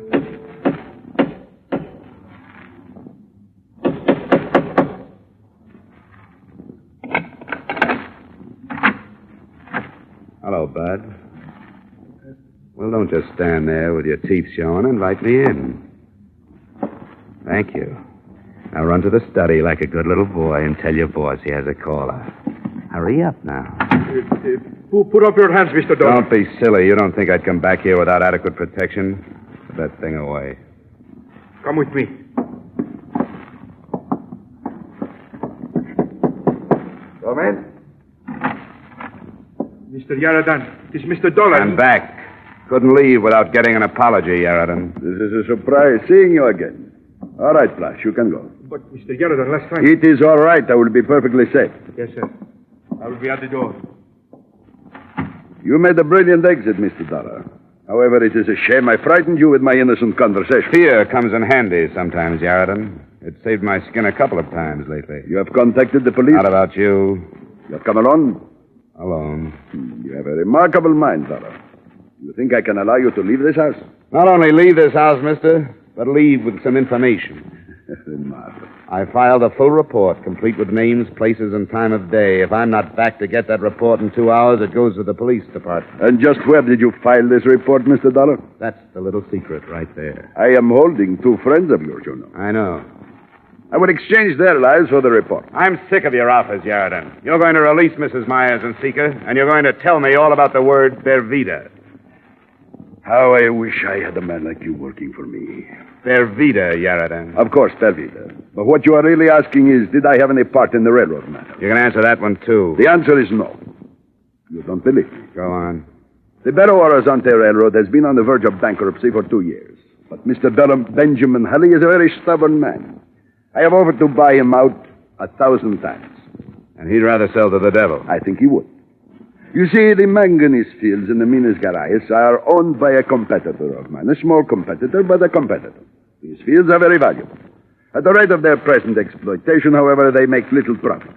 Hello, Bud. Well, don't just stand there with your teeth showing. Invite me in. Thank you. Now run to the study like a good little boy and tell your boss he has a caller. Hurry up now. Put up your hands, Mr. Dollar. Don't be silly. You don't think I'd come back here without adequate protection? Put that thing away. Come with me. Come in. Mr. Yarradin, it's Mr. Dollar. I'm back. Couldn't leave without getting an apology, Yarradin. This is a surprise seeing you again. All right, Flash, you can go. But, Mr. Yarradin, last time... It is all right. I will be perfectly safe. Yes, sir. I will be at the door. You made a brilliant exit, Mr. Dollar. However, it is a shame I frightened you with my innocent conversation. Fear comes in handy sometimes, Yarradin. It saved my skin a couple of times lately. You have contacted the police? Not about you. You have come alone? Alone. You have a remarkable mind, Dollar. You think I can allow you to leave this house? Not only leave this house, mister, but leave with some information. Marvelous. I filed a full report, complete with names, places, and time of day. If I'm not back to get that report in 2 hours, it goes to the police department. And just where did you file this report, Mr. Dollar? That's the little secret right there. I am holding 2 friends of yours, you know. I know. I would exchange their lives for the report. I'm sick of your offers, Yarradin. You're going to release Mrs. Myers and Seeker, and you're going to tell me all about the word Vervida. How I wish I had a man like you working for me. Per vida, Yaradan. Of course, per vida. But what you are really asking is, did I have any part in the railroad matter? You can answer that one, too. The answer is no. You don't believe me. Go on. The Belo Horizonte Railroad has been on the verge of bankruptcy for 2 years. But Mr. Benjamin Halley is a very stubborn man. I have offered to buy him out 1,000 times. And he'd rather sell to the devil. I think he would. You see, the manganese fields in the Minas Gerais are owned by a competitor of mine. A small competitor, but a competitor. These fields are very valuable. At the rate of their present exploitation, however, they make little profit.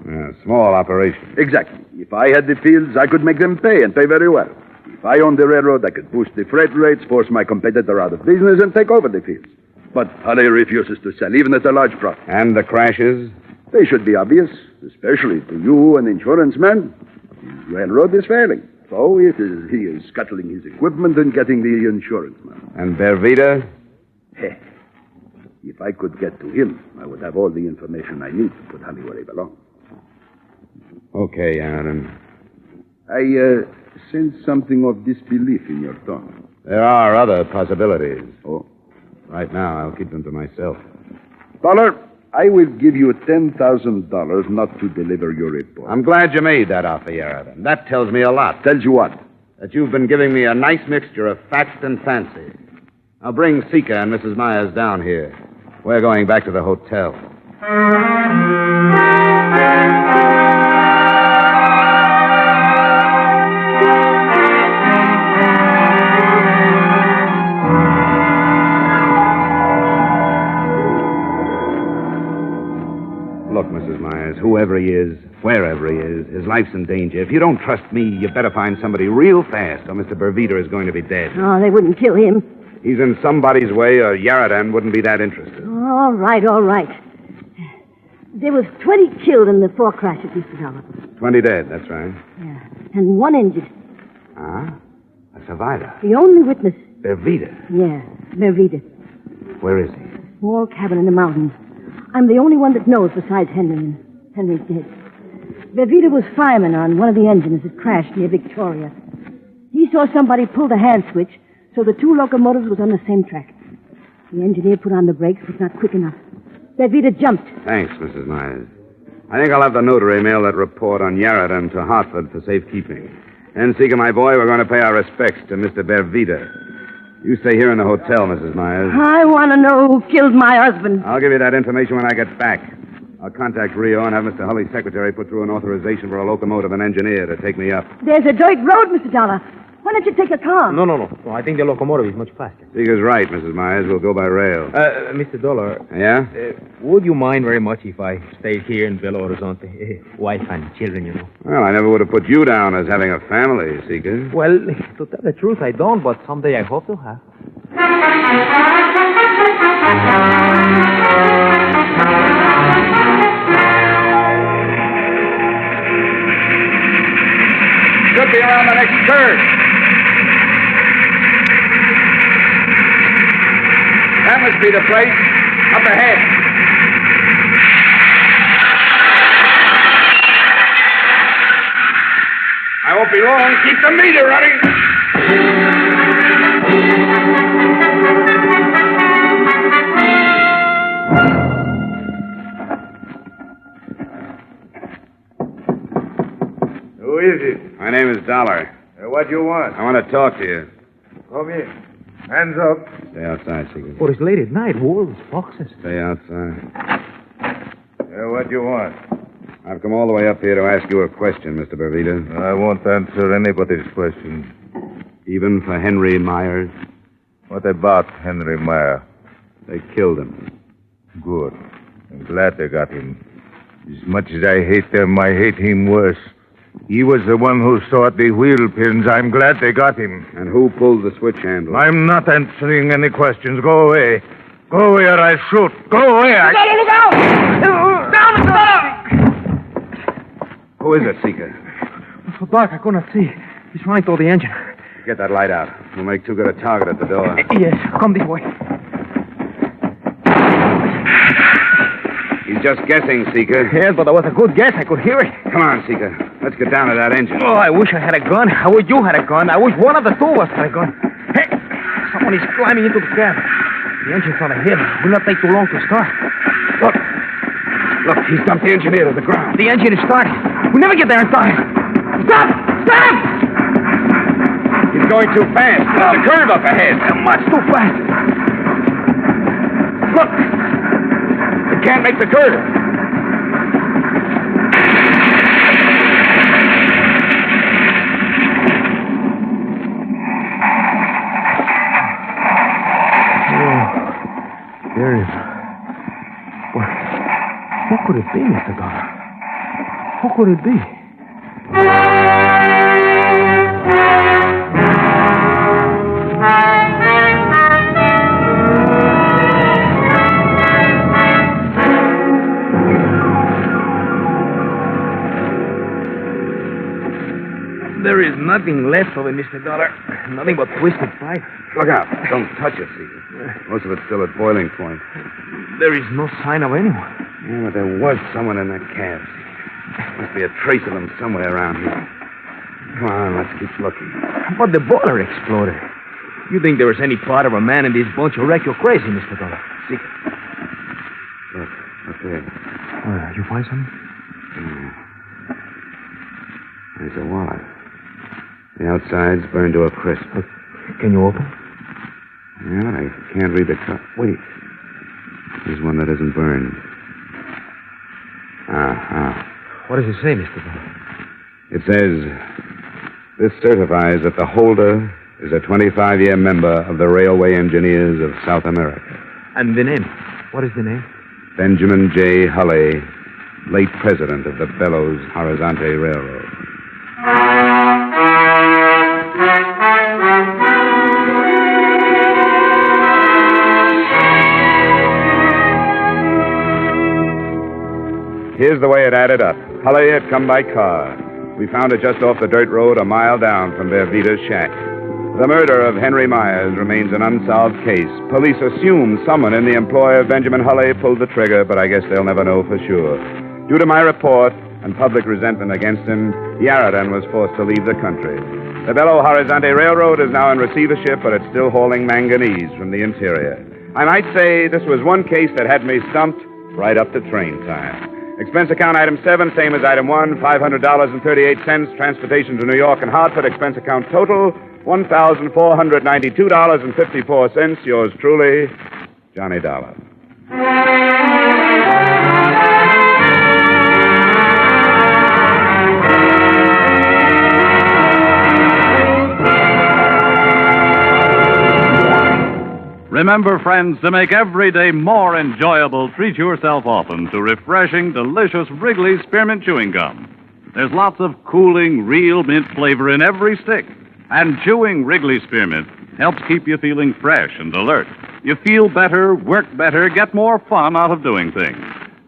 Small operation. Exactly. If I had the fields, I could make them pay, and pay very well. If I owned the railroad, I could boost the freight rates, force my competitor out of business, and take over the fields. But Halley refuses to sell, even at a large profit. And the crashes? They should be obvious, especially to you, an insurance man. The railroad is failing. So he is scuttling his equipment and getting the insurance money. And Bervita? If I could get to him, I would have all the information I need to put Halley where he belongs. Okay, Aaron. I sense something of disbelief in your tone. There are other possibilities. Oh? Right now, I'll keep them to myself. Dollar, I will give you $10,000 not to deliver your report. I'm glad you made that offer, Yaradan. That tells me a lot. Tells you what? That you've been giving me a nice mixture of fact and fancy. Now bring Sika and Mrs. Myers down here. We're going back to the hotel. Look, Mrs. Myers, whoever he is, wherever he is, his life's in danger. If you don't trust me, you better find somebody real fast, or Mr. Bervita is going to be dead. Oh, they wouldn't kill him. He's in somebody's way, or Yaradan wouldn't be that interested. All right, all right. There was 20 killed in the 4 crashes, Mr. Dollar. 20 dead, that's right. Yeah, and 1 injured. Ah, a survivor. The only witness. Bervita. Yeah, Bervita. Where is he? Small cabin in the mountains. I'm the only one that knows besides Henry, and Henry's dead. Bervita was fireman on one of the engines that crashed near Victoria. He saw somebody pull the hand switch, so the 2 locomotives was on the same track. The engineer put on the brakes, but not quick enough. Bervita jumped. Thanks, Mrs. Myers. I think I'll have the notary mail that report on Yaradan to Hartford for safekeeping. And, Sika, my boy, we're going to pay our respects to Mr. Bervita. You stay here in the hotel, Mrs. Myers. I want to know who killed my husband. I'll give you that information when I get back. I'll contact Rio and have Mr. Hulley's secretary put through an authorization for a locomotive and engineer to take me up. There's a dirt road, Mr. Dollar. Why don't you take a car? No. I think the locomotive is much faster. Sika's right, Mrs. Myers. We'll go by rail. Mr. Dollar. Yeah? Would you mind very much if I stayed here in Belo Horizonte? Wife and children, you know. Well, I never would have put you down as having a family, Sika. Well, to tell the truth, I don't, but someday I hope to have. Should be around the next curve. That must be the place. Up ahead. I won't be long. Keep the meter running. Who is it? My name is Dollar. What do you want? I want to talk to you. Come in. Hands up. Stay outside, Sika. But it's late at night. Wolves, foxes. Stay outside. What do you want? I've come all the way up here to ask you a question, Mr. Bervita. I won't answer anybody's questions. Even for Henry Myers? What about Henry Meyer? They killed him. Good. I'm glad they got him. As much as I hate them, I hate him worse. He was the one who sought the wheel pins. I'm glad they got him. And who pulled the switch handle? I'm not answering any questions. Go away. Go away or I shoot. Go away. Look out! Down, Mr. Dollar! Who is it, Sika? It's so dark, I could not see. He's running toward the engine. Get that light out. We'll make too good a target at the door. Yes, come this way. He's just guessing, Sika. Yes, but that was a good guess. I could hear it. Come on, Sika. Let's get down to that engine. Oh, I wish I had a gun. I wish you had a gun. I wish one of the 2 of us had a gun. Hey, Someone is climbing into the cab. The engine's on ahead. Will not take too long to start. Look. Look, he's dumped the engineer to the ground. The engine is starting. We'll never get there in time. Stop! Stop! He's going too fast. There's a curve up ahead. Much too fast. Look! It can't make the curve. There it is. What could it be, Mr. Dollar? Who could it be? There is nothing left of it, Mr. Dollar. Nothing but twisted pipe. Look out. Don't touch it, see. Most of it's still at boiling point. There is no sign of anyone. Yeah, but there was someone in that cab. Must be a trace of them somewhere around here. Come on, let's keep looking. But the boiler exploded. You think there is any part of a man in this bunch who wreck you crazy, Mr. Dollar? See? Look, up there. You find something? Yeah. There's a wallet. The outside's burned to a crisp. Can you open? Yeah, I can't read the cut. Wait. There's one that isn't burned. What does it say, Mr. Dollar? It says, this certifies that the holder is a 25-year member of the Railway Engineers of South America. And the name? What is the name? Benjamin J. Hulley, late president of the Bellows Horizonte Railroad. Here's the way it added up. Hulley had come by car. We found it just off the dirt road a mile down from Vervita's shack. The murder of Henry Myers remains an unsolved case. Police assume someone in the employ of Benjamin Hulley pulled the trigger, but I guess they'll never know for sure. Due to my report and public resentment against him, Yarradan was forced to leave the country. The Belo Horizonte Railroad is now in receivership, but it's still hauling manganese from the interior. I might say this was one case that had me stumped right up to train time. Expense account item 7, same as item 1, $500.38. Transportation to New York and Hartford. Expense account total, $1,492.54. Yours truly, Johnny Dollar. Remember, friends, to make every day more enjoyable, treat yourself often to refreshing, delicious Wrigley's Spearmint Chewing Gum. There's lots of cooling, real mint flavor in every stick. And chewing Wrigley's Spearmint helps keep you feeling fresh and alert. You feel better, work better, get more fun out of doing things.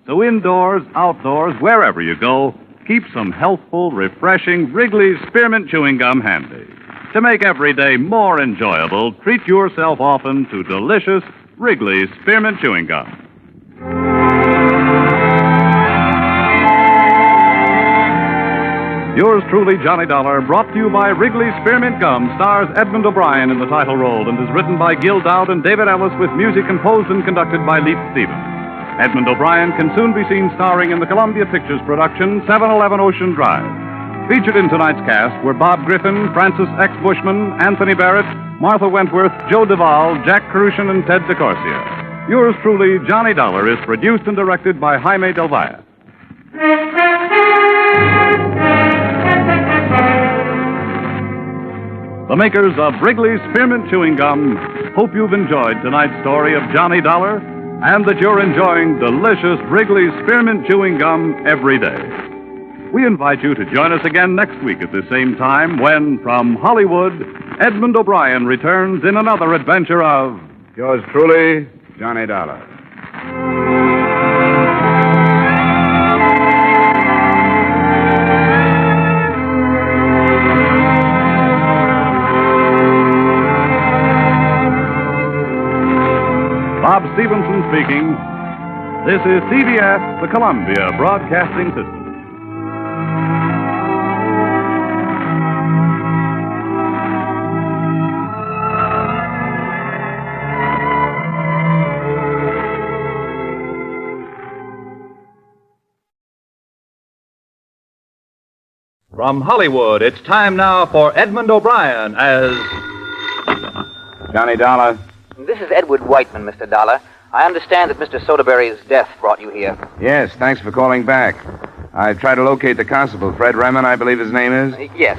So indoors, outdoors, wherever you go, keep some healthful, refreshing Wrigley's Spearmint Chewing Gum handy. To make every day more enjoyable, treat yourself often to delicious Wrigley's Spearmint Chewing Gum. Yours truly, Johnny Dollar, brought to you by Wrigley's Spearmint Gum, stars Edmund O'Brien in the title role and is written by Gil Dowd and David Ellis with music composed and conducted by Leif Stevens. Edmund O'Brien can soon be seen starring in the Columbia Pictures production 711 Ocean Drive. Featured in tonight's cast were Bob Griffin, Francis X. Bushman, Anthony Barrett, Martha Wentworth, Joe Duvall, Jack Carushin, and Ted DeCorsia. Yours truly, Johnny Dollar, is produced and directed by Jaime Del Valle. The makers of Wrigley's Spearmint Chewing Gum hope you've enjoyed tonight's story of Johnny Dollar and that you're enjoying delicious Wrigley's Spearmint Chewing Gum every day. We invite you to join us again next week at the same time when, from Hollywood, Edmund O'Brien returns in another adventure of Yours truly, Johnny Dollar. Bob Stevenson speaking. This is CBS, the Columbia Broadcasting System. From Hollywood, it's time now for Edmund O'Brien as Johnny Dollar. This is Edward Whiteman, Mr. Dollar. I understand that Mr. Soderberry's death brought you here. Yes, thanks for calling back. I tried to locate the constable, Fred Remen, I believe his name is. Yes.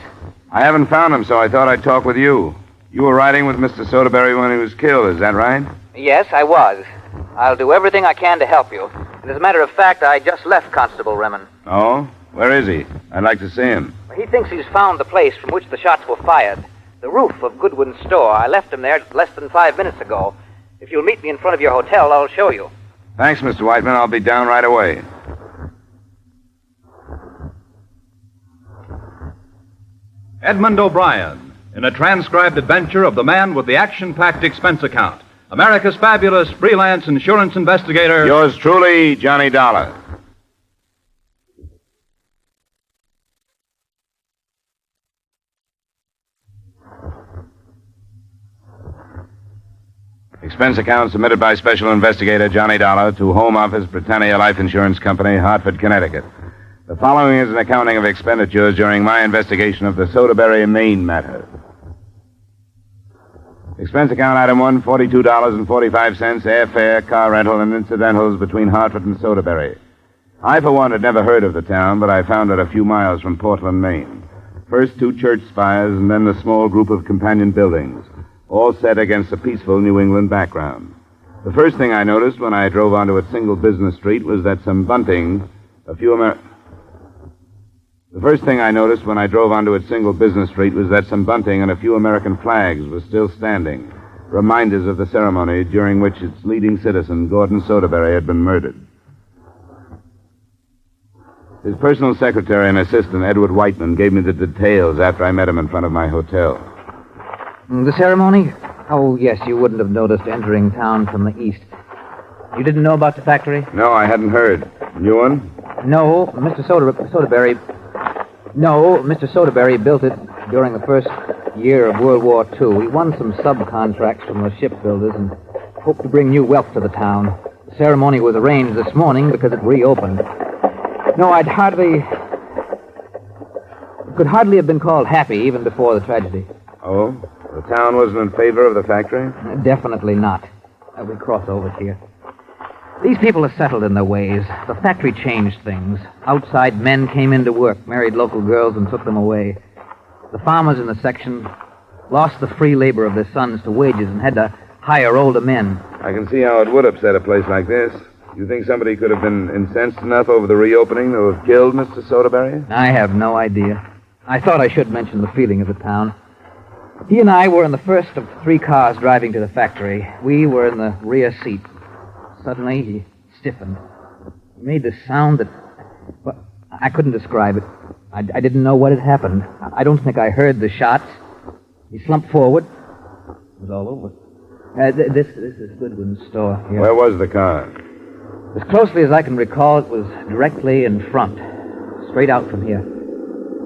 I haven't found him, so I thought I'd talk with you. You were riding with Mr. Soderberry when he was killed, is that right? Yes, I was. I'll do everything I can to help you. And as a matter of fact, I just left Constable Remen. Oh? Where is he? I'd like to see him. He thinks he's found the place from which the shots were fired. The roof of Goodwin's store. I left him there less than 5 minutes ago. If you'll meet me in front of your hotel, I'll show you. Thanks, Mr. Whiteman. I'll be down right away. Edmund O'Brien in a transcribed adventure of the man with the action-packed expense account. America's fabulous freelance insurance investigator. Yours truly, Johnny Dollar. Expense account submitted by Special Investigator Johnny Dollar to Home Office, Britannia Life Insurance Company, Hartford, Connecticut. The following is an accounting of expenditures during my investigation of the Soderberry, Maine matter. Expense account item 1, $42.45, airfare, car rental, and incidentals between Hartford and Soderberry. I, for one, had never heard of the town, but I found it a few miles from Portland, Maine. First 2 church spires, and then the small group of companion buildings, all set against a peaceful New England background. The first thing I noticed when I drove onto its single business street was that some bunting, The first thing I noticed when I drove onto its single business street was that some bunting and a few American flags were still standing, reminders of the ceremony during which its leading citizen, Gordon Soderberry, had been murdered. His personal secretary and assistant, Edward Whiteman, gave me the details after I met him in front of my hotel. The ceremony? Oh, yes, you wouldn't have noticed entering town from the east. You didn't know about the factory? No, I hadn't heard. New one? No, Mr. Soderberry built it during the first year of World War II. He won some subcontracts from the shipbuilders and hoped to bring new wealth to the town. The ceremony was arranged this morning because it reopened. No, could hardly have been called happy even before the tragedy. Oh? The town wasn't in favor of the factory? Definitely not. We cross over here. These people are settled in their ways. The factory changed things. Outside men came in to work, married local girls, and took them away. The farmers in the section lost the free labor of their sons to wages and had to hire older men. I can see how it would upset a place like this. You think somebody could have been incensed enough over the reopening to have killed Mr. Soderberry? I have no idea. I thought I should mention the feeling of the town. He and I were in the first of 3 cars driving to the factory. We were in the rear seat. Suddenly, he stiffened. He made this sound that... Well, I couldn't describe it. I didn't know what had happened. I don't think I heard the shots. He slumped forward. It was all over. This is Goodwin's store here. Where was the car? As closely as I can recall, it was directly in front. Straight out from here.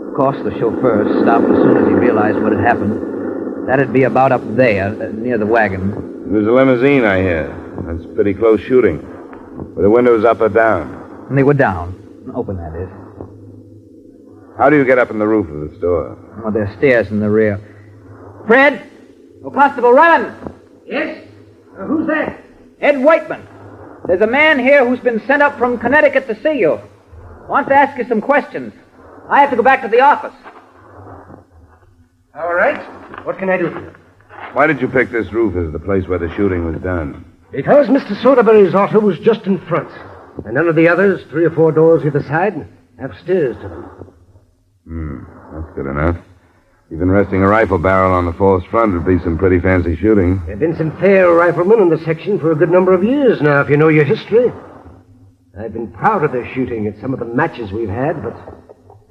Of course, the chauffeur stopped as soon as he realized what had happened. That'd be about up there, near the wagon. There's a limousine, I hear. That's pretty close shooting. Were the windows up or down? And they were down. Open, that is. How do you get up in the roof of the store? Well, there are stairs in the rear. Fred! Oh, Constable Remen! Yes? Who's that? Ed Whiteman. There's a man here who's been sent up from Connecticut to see you. Wants to ask you some questions. I have to go back to the office. All right. What can I do for you? Why did you pick this roof as the place where the shooting was done? Because Mr. Soderberry's auto was just in front. And none of the others, 3 or 4 doors either side, have stairs to them. That's good enough. Even resting a rifle barrel on the false front would be some pretty fancy shooting. There have been some fair riflemen in the section for a good number of years now, if you know your history. I've been proud of their shooting at some of the matches we've had, but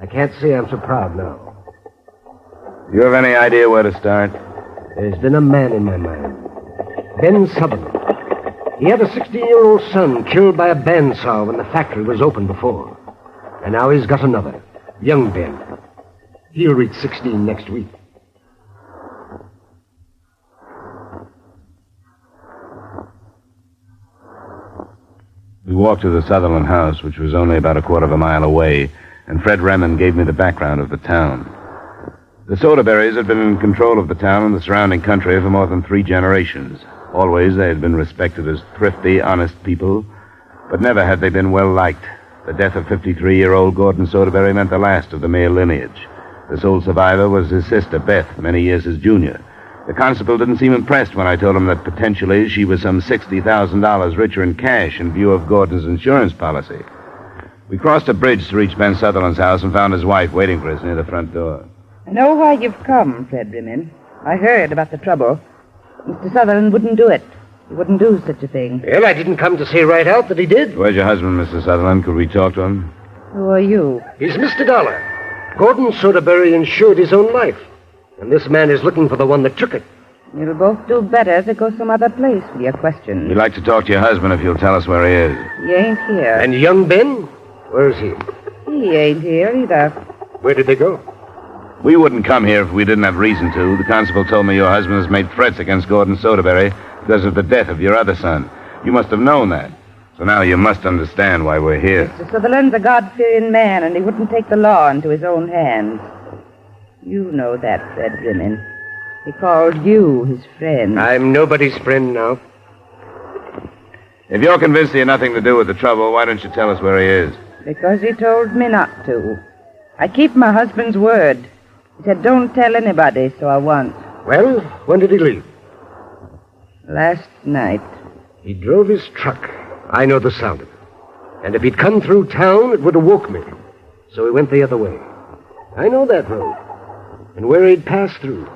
I can't say I'm so proud now. Do you have any idea where to start? There's been a man in my mind. Ben Sutherland. He had a 16-year-old son killed by a bandsaw when the factory was open before. And now he's got another, young Ben. He'll reach 16 next week. We walked to the Sutherland house, which was only about a quarter of a mile away, and Fred Remond gave me the background of the town. The Soderberrys had been in control of the town and the surrounding country for more than 3 generations. Always they had been respected as thrifty, honest people, but never had they been well liked. The death of 53-year-old Gordon Soderberry meant the last of the male lineage. The sole survivor was his sister, Beth, many years his junior. The constable didn't seem impressed when I told him that potentially she was some $60,000 richer in cash in view of Gordon's insurance policy. We crossed a bridge to reach Ben Sutherland's house and found his wife waiting for us near the front door. I know why you've come, Fred Remond. I heard about the trouble. Mr. Sutherland wouldn't do it. He wouldn't do such a thing. Well, I didn't come to say right out that he did. Where's your husband, Mr. Sutherland? Could we talk to him? Who are you? He's Mr. Dollar. Gordon Soderberry insured his own life, and this man is looking for the one that took it. You'll both do better to go some other place with your questions. We'd like to talk to your husband if you'll tell us where he is. He ain't here. And young Ben? Where is he? He ain't here either. Where did they go? We wouldn't come here if we didn't have reason to. The constable told me your husband has made threats against Gordon Soderberry because of the death of your other son. You must have known that. So now you must understand why we're here. Mr. Sutherland's a God-fearing man, and he wouldn't take the law into his own hands. You know that, Fred Remond. He called you his friend. I'm nobody's friend now. If you're convinced he had nothing to do with the trouble, why don't you tell us where he is? Because he told me not to. I keep my husband's word. He said, don't tell anybody, so I won't. Well, when did he leave? Last night. He drove his truck. I know the sound of it. And if he'd come through town, it would have woke me. So he went the other way. I know that road. And where he'd passed through.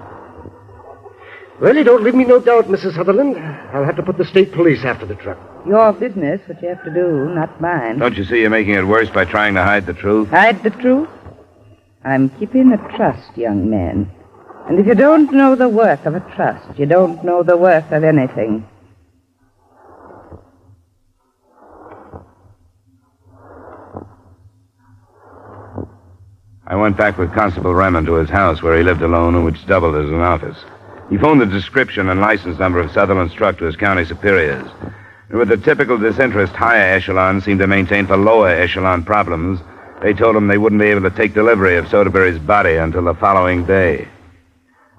Well, you don't leave me no doubt, Mrs. Sutherland. I'll have to put the state police after the truck. Your business, what you have to do, not mine. Don't you see you're making it worse by trying to hide the truth? Hide the truth? I'm keeping a trust, young man. And if you don't know the worth of a trust, you don't know the worth of anything. I went back with Constable Remond to his house where he lived alone and which doubled as an office. He phoned the description and license number of Sutherland's truck to his county superiors. And with the typical disinterest higher echelons seem to maintain for lower echelon problems, they told him they wouldn't be able to take delivery of Soderberry's body until the following day.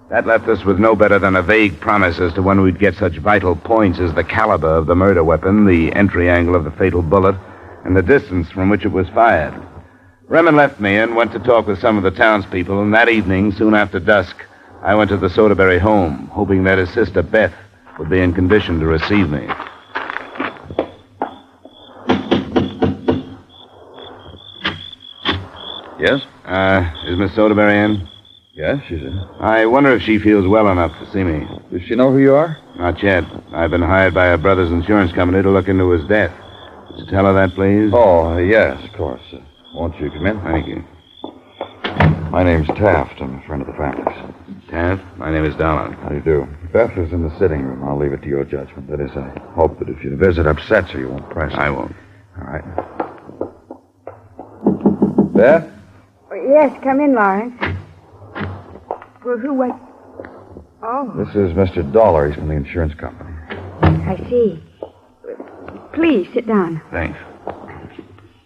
That left us with no better than a vague promise as to when we'd get such vital points as the caliber of the murder weapon, the entry angle of the fatal bullet, and the distance from which it was fired. Remond left me and went to talk with some of the townspeople, and that evening, soon after dusk, I went to the Soderberry home, hoping that his sister Beth would be in condition to receive me. Yes? Is Miss Soderberry in? Yes, she's in. I wonder if she feels well enough to see me. Does she know who you are? Not yet. I've been hired by her brother's insurance company to look into his death. Would you tell her that, please? Oh, yes, of course. Won't you come in? Thank you. My name's Taft. I'm a friend of the family's. Taft, my name is Dollar. How do you do? Beth is in the sitting room. I'll leave it to your judgment. That is, I hope that if your visit upsets her, you won't press her. I won't. All right. Beth? Yes, come in, Lawrence. Well, who was... Oh, This is Mr. Dollar. He's from the insurance company. I see. Please, sit down. Thanks.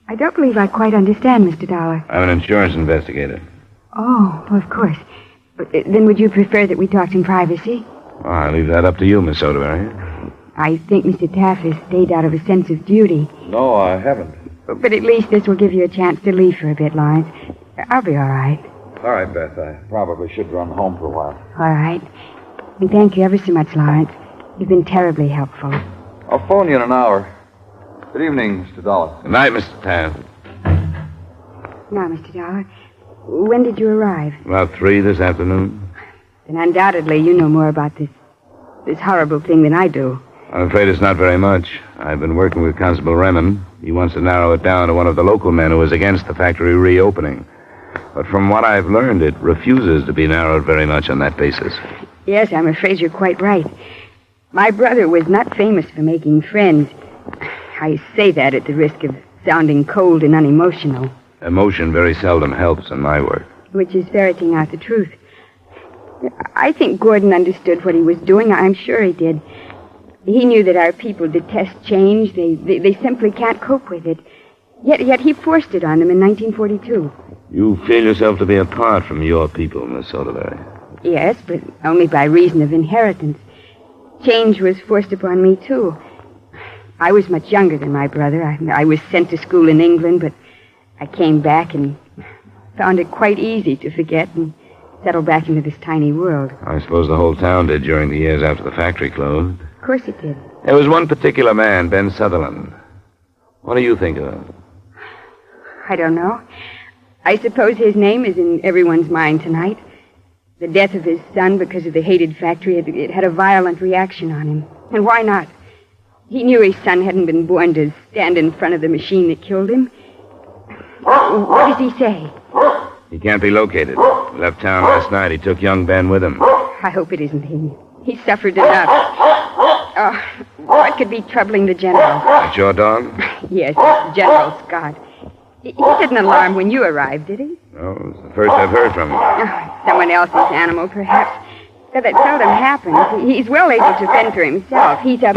I don't believe I quite understand, Mr. Dollar. I'm an insurance investigator. Oh, well, of course. Then would you prefer that we talked in privacy? Well, I'll leave that up to you, Miss Soderberry. I think Mr. Taft has stayed out of a sense of duty. No, I haven't. But at least this will give you a chance to leave for a bit, Lawrence. I'll be all right. All right, Beth. I probably should run home for a while. All right. And thank you ever so much, Lawrence. You've been terribly helpful. I'll phone you in an hour. Good evening, Mr. Dollar. Good night, Mr. Taft. Now, Mr. Dollar, when did you arrive? About 3 this afternoon. Then undoubtedly you know more about this horrible thing than I do. I'm afraid it's not very much. I've been working with Constable Remond. He wants to narrow it down to one of the local men who is against the factory reopening. But from what I've learned, it refuses to be narrowed very much on that basis. Yes, I'm afraid you're quite right. My brother was not famous for making friends. I say that at the risk of sounding cold and unemotional. Emotion very seldom helps in my work. Which is ferreting out the truth. I think Gordon understood what he was doing. I'm sure he did. He knew that our people detest change. They simply can't cope with it. Yet he forced it on them in 1942. You feel yourself to be apart from your people, Miss Soderberry. Yes, but only by reason of inheritance. Change was forced upon me, too. I was much younger than my brother. I was sent to school in England, but I came back and found it quite easy to forget and settle back into this tiny world. I suppose the whole town did during the years after the factory closed. Of course it did. There was one particular man, Ben Sutherland. What do you think of him? I don't know. I suppose his name is in everyone's mind tonight. The death of his son because of the hated factory, it had a violent reaction on him. And why not? He knew his son hadn't been born to stand in front of the machine that killed him. What does he say? He can't be located. He left town last night. He took young Ben with him. I hope it isn't he. He suffered enough. Oh, what could be troubling the general? That's your dog? Yes, General Scott. He didn't alarm when you arrived, did he? No, it's the first I've heard from him. Someone else's animal, perhaps. But that seldom happens. He's well able to fend for himself. He's a...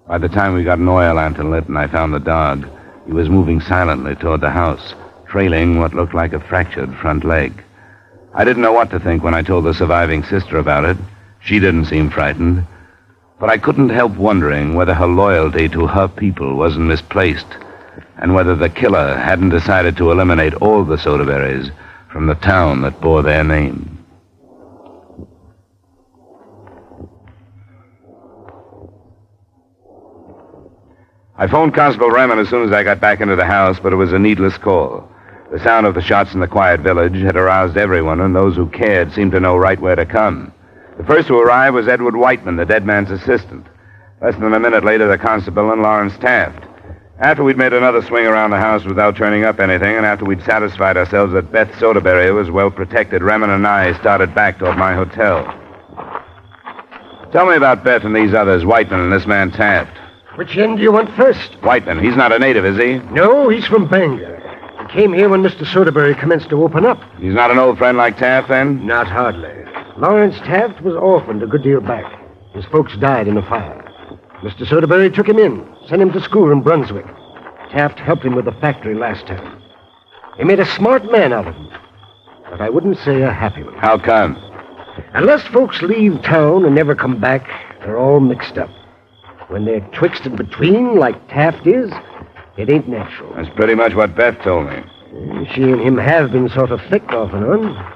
By the time we got an oil lantern lit and I found the dog, he was moving silently toward the house, trailing what looked like a fractured front leg. I didn't know what to think when I told the surviving sister about it. She didn't seem frightened. But I couldn't help wondering whether her loyalty to her people wasn't misplaced, and whether the killer hadn't decided to eliminate all the Soderberrys from the town that bore their name. I phoned Constable Remen as soon as I got back into the house, but it was a needless call. The sound of the shots in the quiet village had aroused everyone, and those who cared seemed to know right where to come. The first to arrive was Edward Whiteman, the dead man's assistant. Less than a minute later, the constable and Lawrence Taft. After we'd made another swing around the house without turning up anything, and after we'd satisfied ourselves that Beth Soderberry was well protected, Remen and I started back toward my hotel. Tell me about Beth and these others, Whiteman and this man Taft. Which end do you want first? Whiteman, he's not a native, is he? No, he's from Bangor. He came here when Mr. Soderberry commenced to open up. He's not an old friend like Taft, then? Not hardly. Lawrence Taft was orphaned a good deal back. His folks died in a fire. Mr. Soderberry took him in, sent him to school in Brunswick. Taft helped him with the factory last time. He made a smart man out of him, but I wouldn't say a happy one. How come? Unless folks leave town and never come back, they're all mixed up. When they're twixt and between, like Taft is, it ain't natural. That's pretty much what Beth told me. She and him have been sort of thick off and on.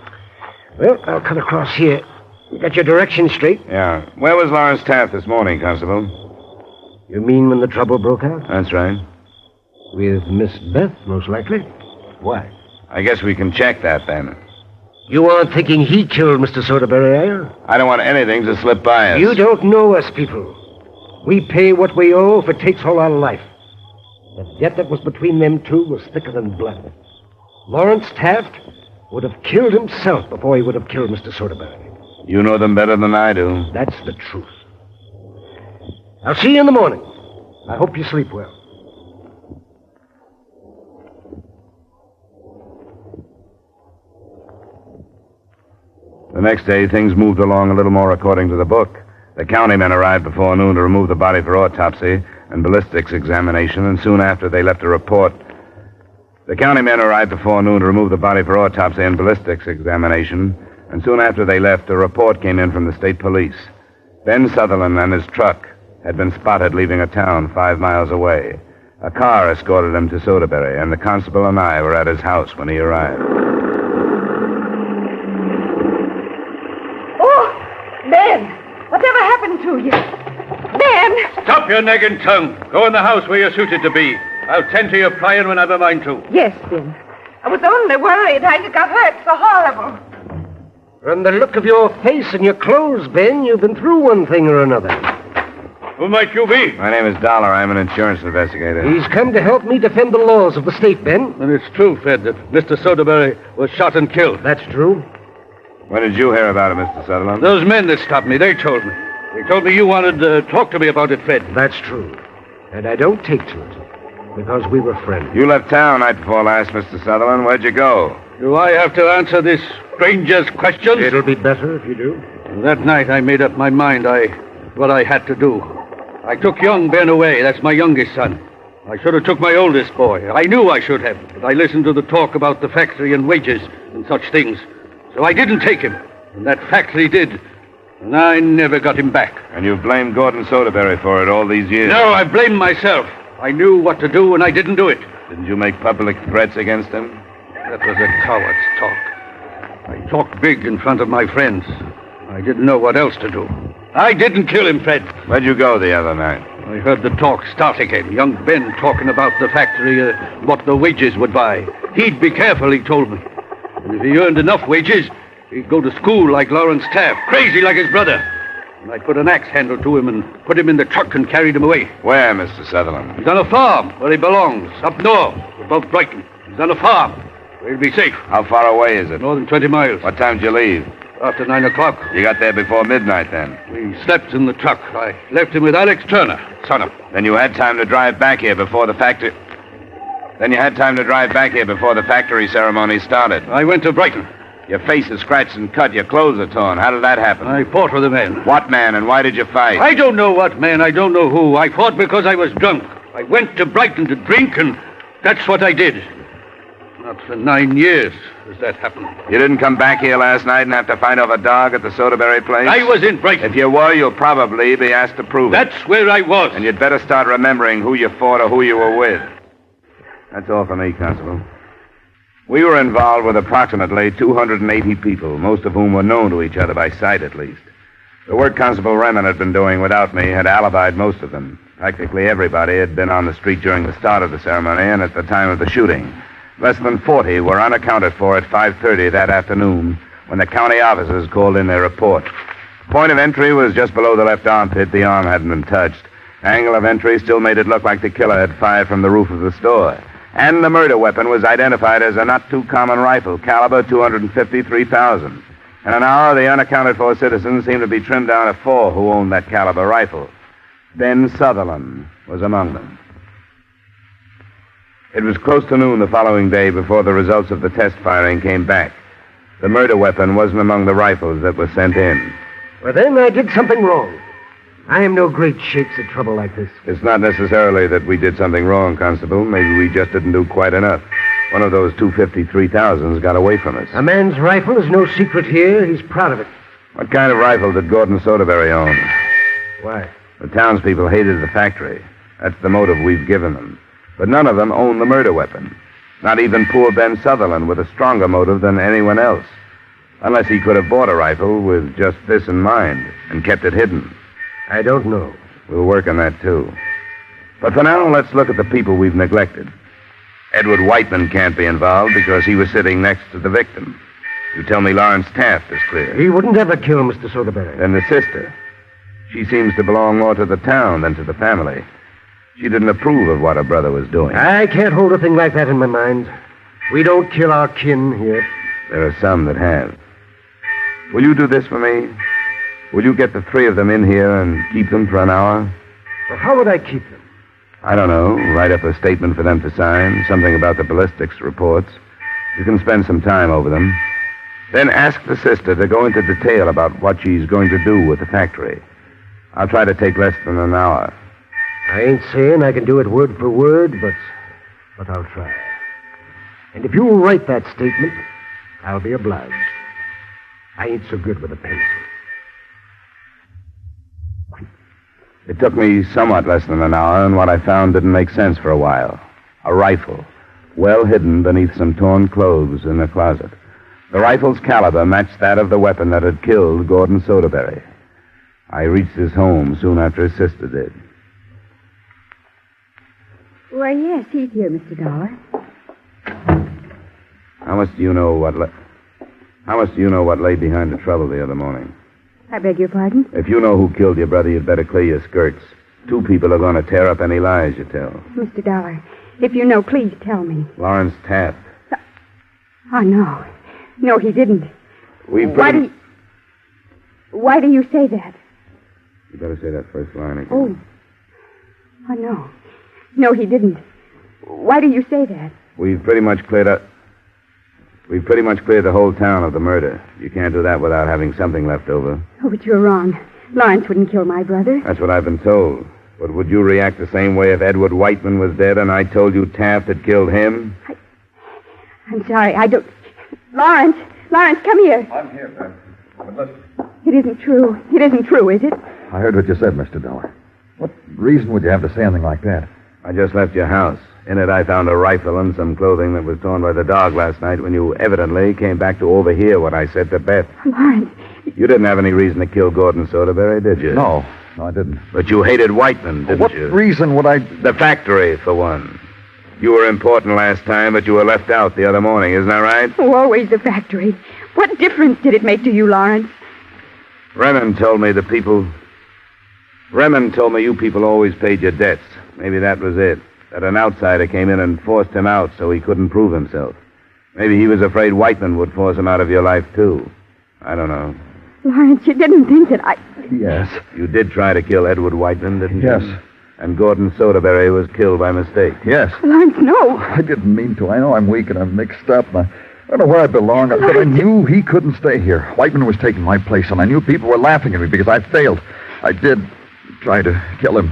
Well, I'll cut across here. You got your directions straight? Yeah. Where was Lawrence Taft this morning, Constable? You mean when the trouble broke out? That's right. With Miss Beth, most likely. Why? I guess we can check that, then. You aren't thinking he killed Mr. Soderberry, are you? I don't want anything to slip by us. You don't know us people. We pay what we owe if it takes all our life. The debt that was between them two was thicker than blood. Lawrence Taft would have killed himself before he would have killed Mr. Soderberry. You know them better than I do. That's the truth. I'll see you in the morning. I hope you sleep well. The next day, things moved along a little more according to the book. The county men arrived before noon to remove the body for autopsy and ballistics examination, and soon after they left a report. The county men arrived before noon to remove the body for autopsy and ballistics examination, and soon after they left, a report came in from the state police. Ben Sutherland and his truck had been spotted leaving a town 5 miles away. A car escorted him to Soderberry, and the constable and I were at his house when he arrived. Oh, Ben! Whatever happened to you? Ben! Stop your nagging tongue. Go in the house where you're suited to be. I'll tend to your prying when I've a mind to. Yes, Ben. I was only worried. I got hurt so horrible. From the look of your face and your clothes, Ben, you've been through one thing or another. Who might you be? My name is Dollar. I'm an insurance investigator. He's come to help me defend the laws of the state, Ben. And it's true, Fed, that Mr. Soderberry was shot and killed. That's true. When did you hear about it, Mr. Sutherland? Those men that stopped me, they told me. They told me you wanted to talk to me about it, Fed. That's true. And I don't take to it, because we were friends. You left town night before last, Mr. Sutherland. Where'd you go? Do I have to answer this stranger's questions? It'll be better if you do. That night I made up my mind what I had to do. I took young Ben away. That's my youngest son. I should have took my oldest boy. I knew I should have, but I listened to the talk about the factory and wages and such things. So I didn't take him, and that factory did. And I never got him back. And you've blamed Gordon Soderberry for it all these years? No, I blame myself. I knew what to do, and I didn't do it. Didn't you make public threats against him? That was a coward's talk. I talked big in front of my friends. I didn't know what else to do. I didn't kill him, Fred. Where'd you go the other night? I heard the talk start again. Young Ben talking about the factory, what the wages would buy. He'd be careful, he told me. And if he earned enough wages, he'd go to school like Lawrence Taft, crazy like his brother. And I put an axe handle to him and put him in the truck and carried him away. Where, Mr. Sutherland? He's on a farm where he belongs, up north, above Brighton. He's on a farm where he'll be safe. How far away is it? More than 20 miles. What time did you leave? After 9 o'clock. You got there before midnight, then? We slept in the truck. I left him with Alex Turner, son of. Then you had time to drive back here before the factory... ceremony started. I went to Brighton. Your face is scratched and cut. Your clothes are torn. How did that happen? I fought with a man. What man, and why did you fight? I don't know what man. I don't know who. I fought because I was drunk. I went to Brighton to drink, and that's what I did. Not for 9 years has that happened. You didn't come back here last night and have to fight off a dog at the Soderberry place? I was in Brighton. If you were, you'll probably be asked to prove it. That's where I was. And you'd better start remembering who you fought or who you were with. That's all for me, Constable. We were involved with approximately 280 people, most of whom were known to each other by sight, at least. The work Constable Remen had been doing without me had alibied most of them. Practically everybody had been on the street during the start of the ceremony and at the time of the shooting. Less than 40 were unaccounted for at 5:30 that afternoon when the county officers called in their report. Point of entry was just below the left armpit. The arm hadn't been touched. Angle of entry still made it look like the killer had fired from the roof of the store. And the murder weapon was identified as a not-too-common rifle, caliber .253. In an hour, the unaccounted-for citizens seemed to be trimmed down to 4 who owned that caliber rifle. Ben Sutherland was among them. It was close to noon the following day before the results of the test firing came back. The murder weapon wasn't among the rifles that were sent in. Well, then I did something wrong. I am no great shakes at trouble like this. It's not necessarily that we did something wrong, Constable. Maybe we just didn't do quite enough. One of those 253,000s got away from us. A man's rifle is no secret here. He's proud of it. What kind of rifle did Gordon Soderberry own? Why? The townspeople hated the factory. That's the motive we've given them. But none of them owned the murder weapon. Not even poor Ben Sutherland, with a stronger motive than anyone else. Unless he could have bought a rifle with just this in mind and kept it hidden. I don't know. We'll work on that, too. But for now, let's look at the people we've neglected. Edward Whiteman can't be involved because he was sitting next to the victim. You tell me Lawrence Taft is clear. He wouldn't ever kill Mr. Soderberry. Then the sister. She seems to belong more to the town than to the family. She didn't approve of what her brother was doing. I can't hold a thing like that in my mind. We don't kill our kin here. There are some that have. Will you do this for me? Will you get the 3 of them in here and keep them for an hour? Well, how would I keep them? I don't know. Write up a statement for them to sign. Something about the ballistics reports. You can spend some time over them. Then ask the sister to go into detail about what she's going to do with the factory. I'll try to take less than an hour. I ain't saying I can do it word for word, but I'll try. And if you'll write that statement, I'll be obliged. I ain't so good with a pencil. It took me somewhat less than an hour, and what I found didn't make sense for a while. A rifle, well hidden beneath some torn clothes in a closet. The rifle's caliber matched that of the weapon that had killed Gordon Soderberry. I reached his home soon after his sister did. Why, yes, he's here, Mr. Dollar. How much do you know what lay behind the trouble the other morning? I beg your pardon? If you know who killed your brother, you'd better clear your skirts. 2 people are going to tear up any lies you tell. Mr. Dollar, if you know, please tell me. Lawrence Taft. Oh, no. No, he didn't. Why do you say that? You better say that first line again. Oh, no. No, he didn't. Why do you say that? We've pretty much cleared the whole town of the murder. You can't do that without having something left over. Oh, but you're wrong. Lawrence wouldn't kill my brother. That's what I've been told. But would you react the same way if Edward Whiteman was dead and I told you Taft had killed him? I'm sorry. I don't... Lawrence, come here. I'm here, Ben. But listen, It isn't true. It isn't true, is it? I heard what you said, Mr. Dollar. What reason would you have to say anything like that? I just left your house. In it, I found a rifle and some clothing that was torn by the dog last night when you evidently came back to overhear what I said to Beth. Lawrence. You didn't have any reason to kill Gordon Soderberry, did you? No, I didn't. But you hated Whiteman, didn't you? What reason would I... The factory, for one. You were important last time, but you were left out the other morning, isn't that right? Oh, always the factory. What difference did it make to you, Lawrence? Remen told me you people always paid your debts. Maybe that was it. That an outsider came in and forced him out so he couldn't prove himself. Maybe he was afraid Whiteman would force him out of your life, too. I don't know. Lawrence, you didn't think that I... Yes. You did try to kill Edward Whiteman, didn't you? Yes. And Gordon Soderberry was killed by mistake. Yes. Lawrence, no. I didn't mean to. I know I'm weak and I'm mixed up. And I don't know where I belong, but I knew he couldn't stay here. Whiteman was taking my place, and I knew people were laughing at me because I failed. I did try to kill him.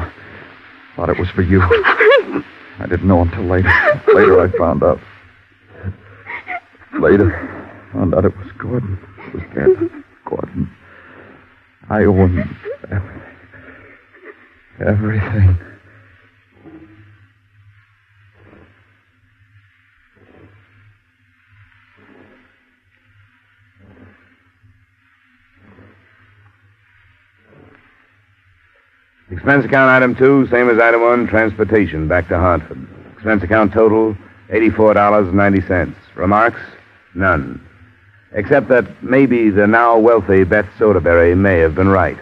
Thought it was for you. I didn't know until later. Later I found out. Later, found out it was Gordon. It was dead. Gordon. I owe him everything. Everything. Expense account item 2, same as item 1, transportation back to Hartford. Expense account total, $84.90. Remarks? None. Except that maybe the now wealthy Beth Soderberry may have been right.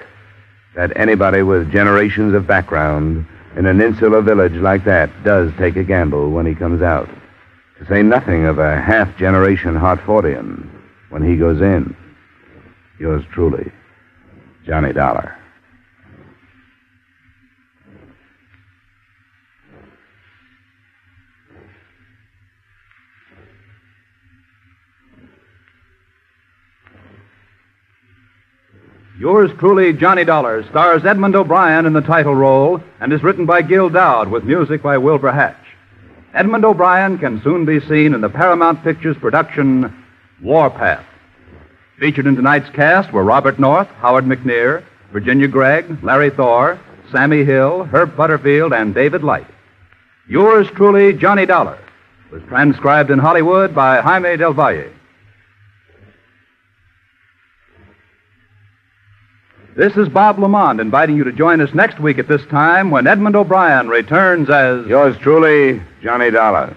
That anybody with generations of background in an insular village like that does take a gamble when he comes out. To say nothing of a half-generation Hartfordian when he goes in. Yours truly, Johnny Dollar. Yours truly, Johnny Dollar, stars Edmund O'Brien in the title role and is written by Gil Dowd with music by Wilbur Hatch. Edmund O'Brien can soon be seen in the Paramount Pictures production Warpath. Featured in tonight's cast were Robert North, Howard McNear, Virginia Gregg, Larry Thor, Sammy Hill, Herb Butterfield, and David Light. Yours truly, Johnny Dollar, was transcribed in Hollywood by Jaime Del Valle. This is Bob Lamont inviting you to join us next week at this time when Edmund O'Brien returns as... Yours truly, Johnny Dollar.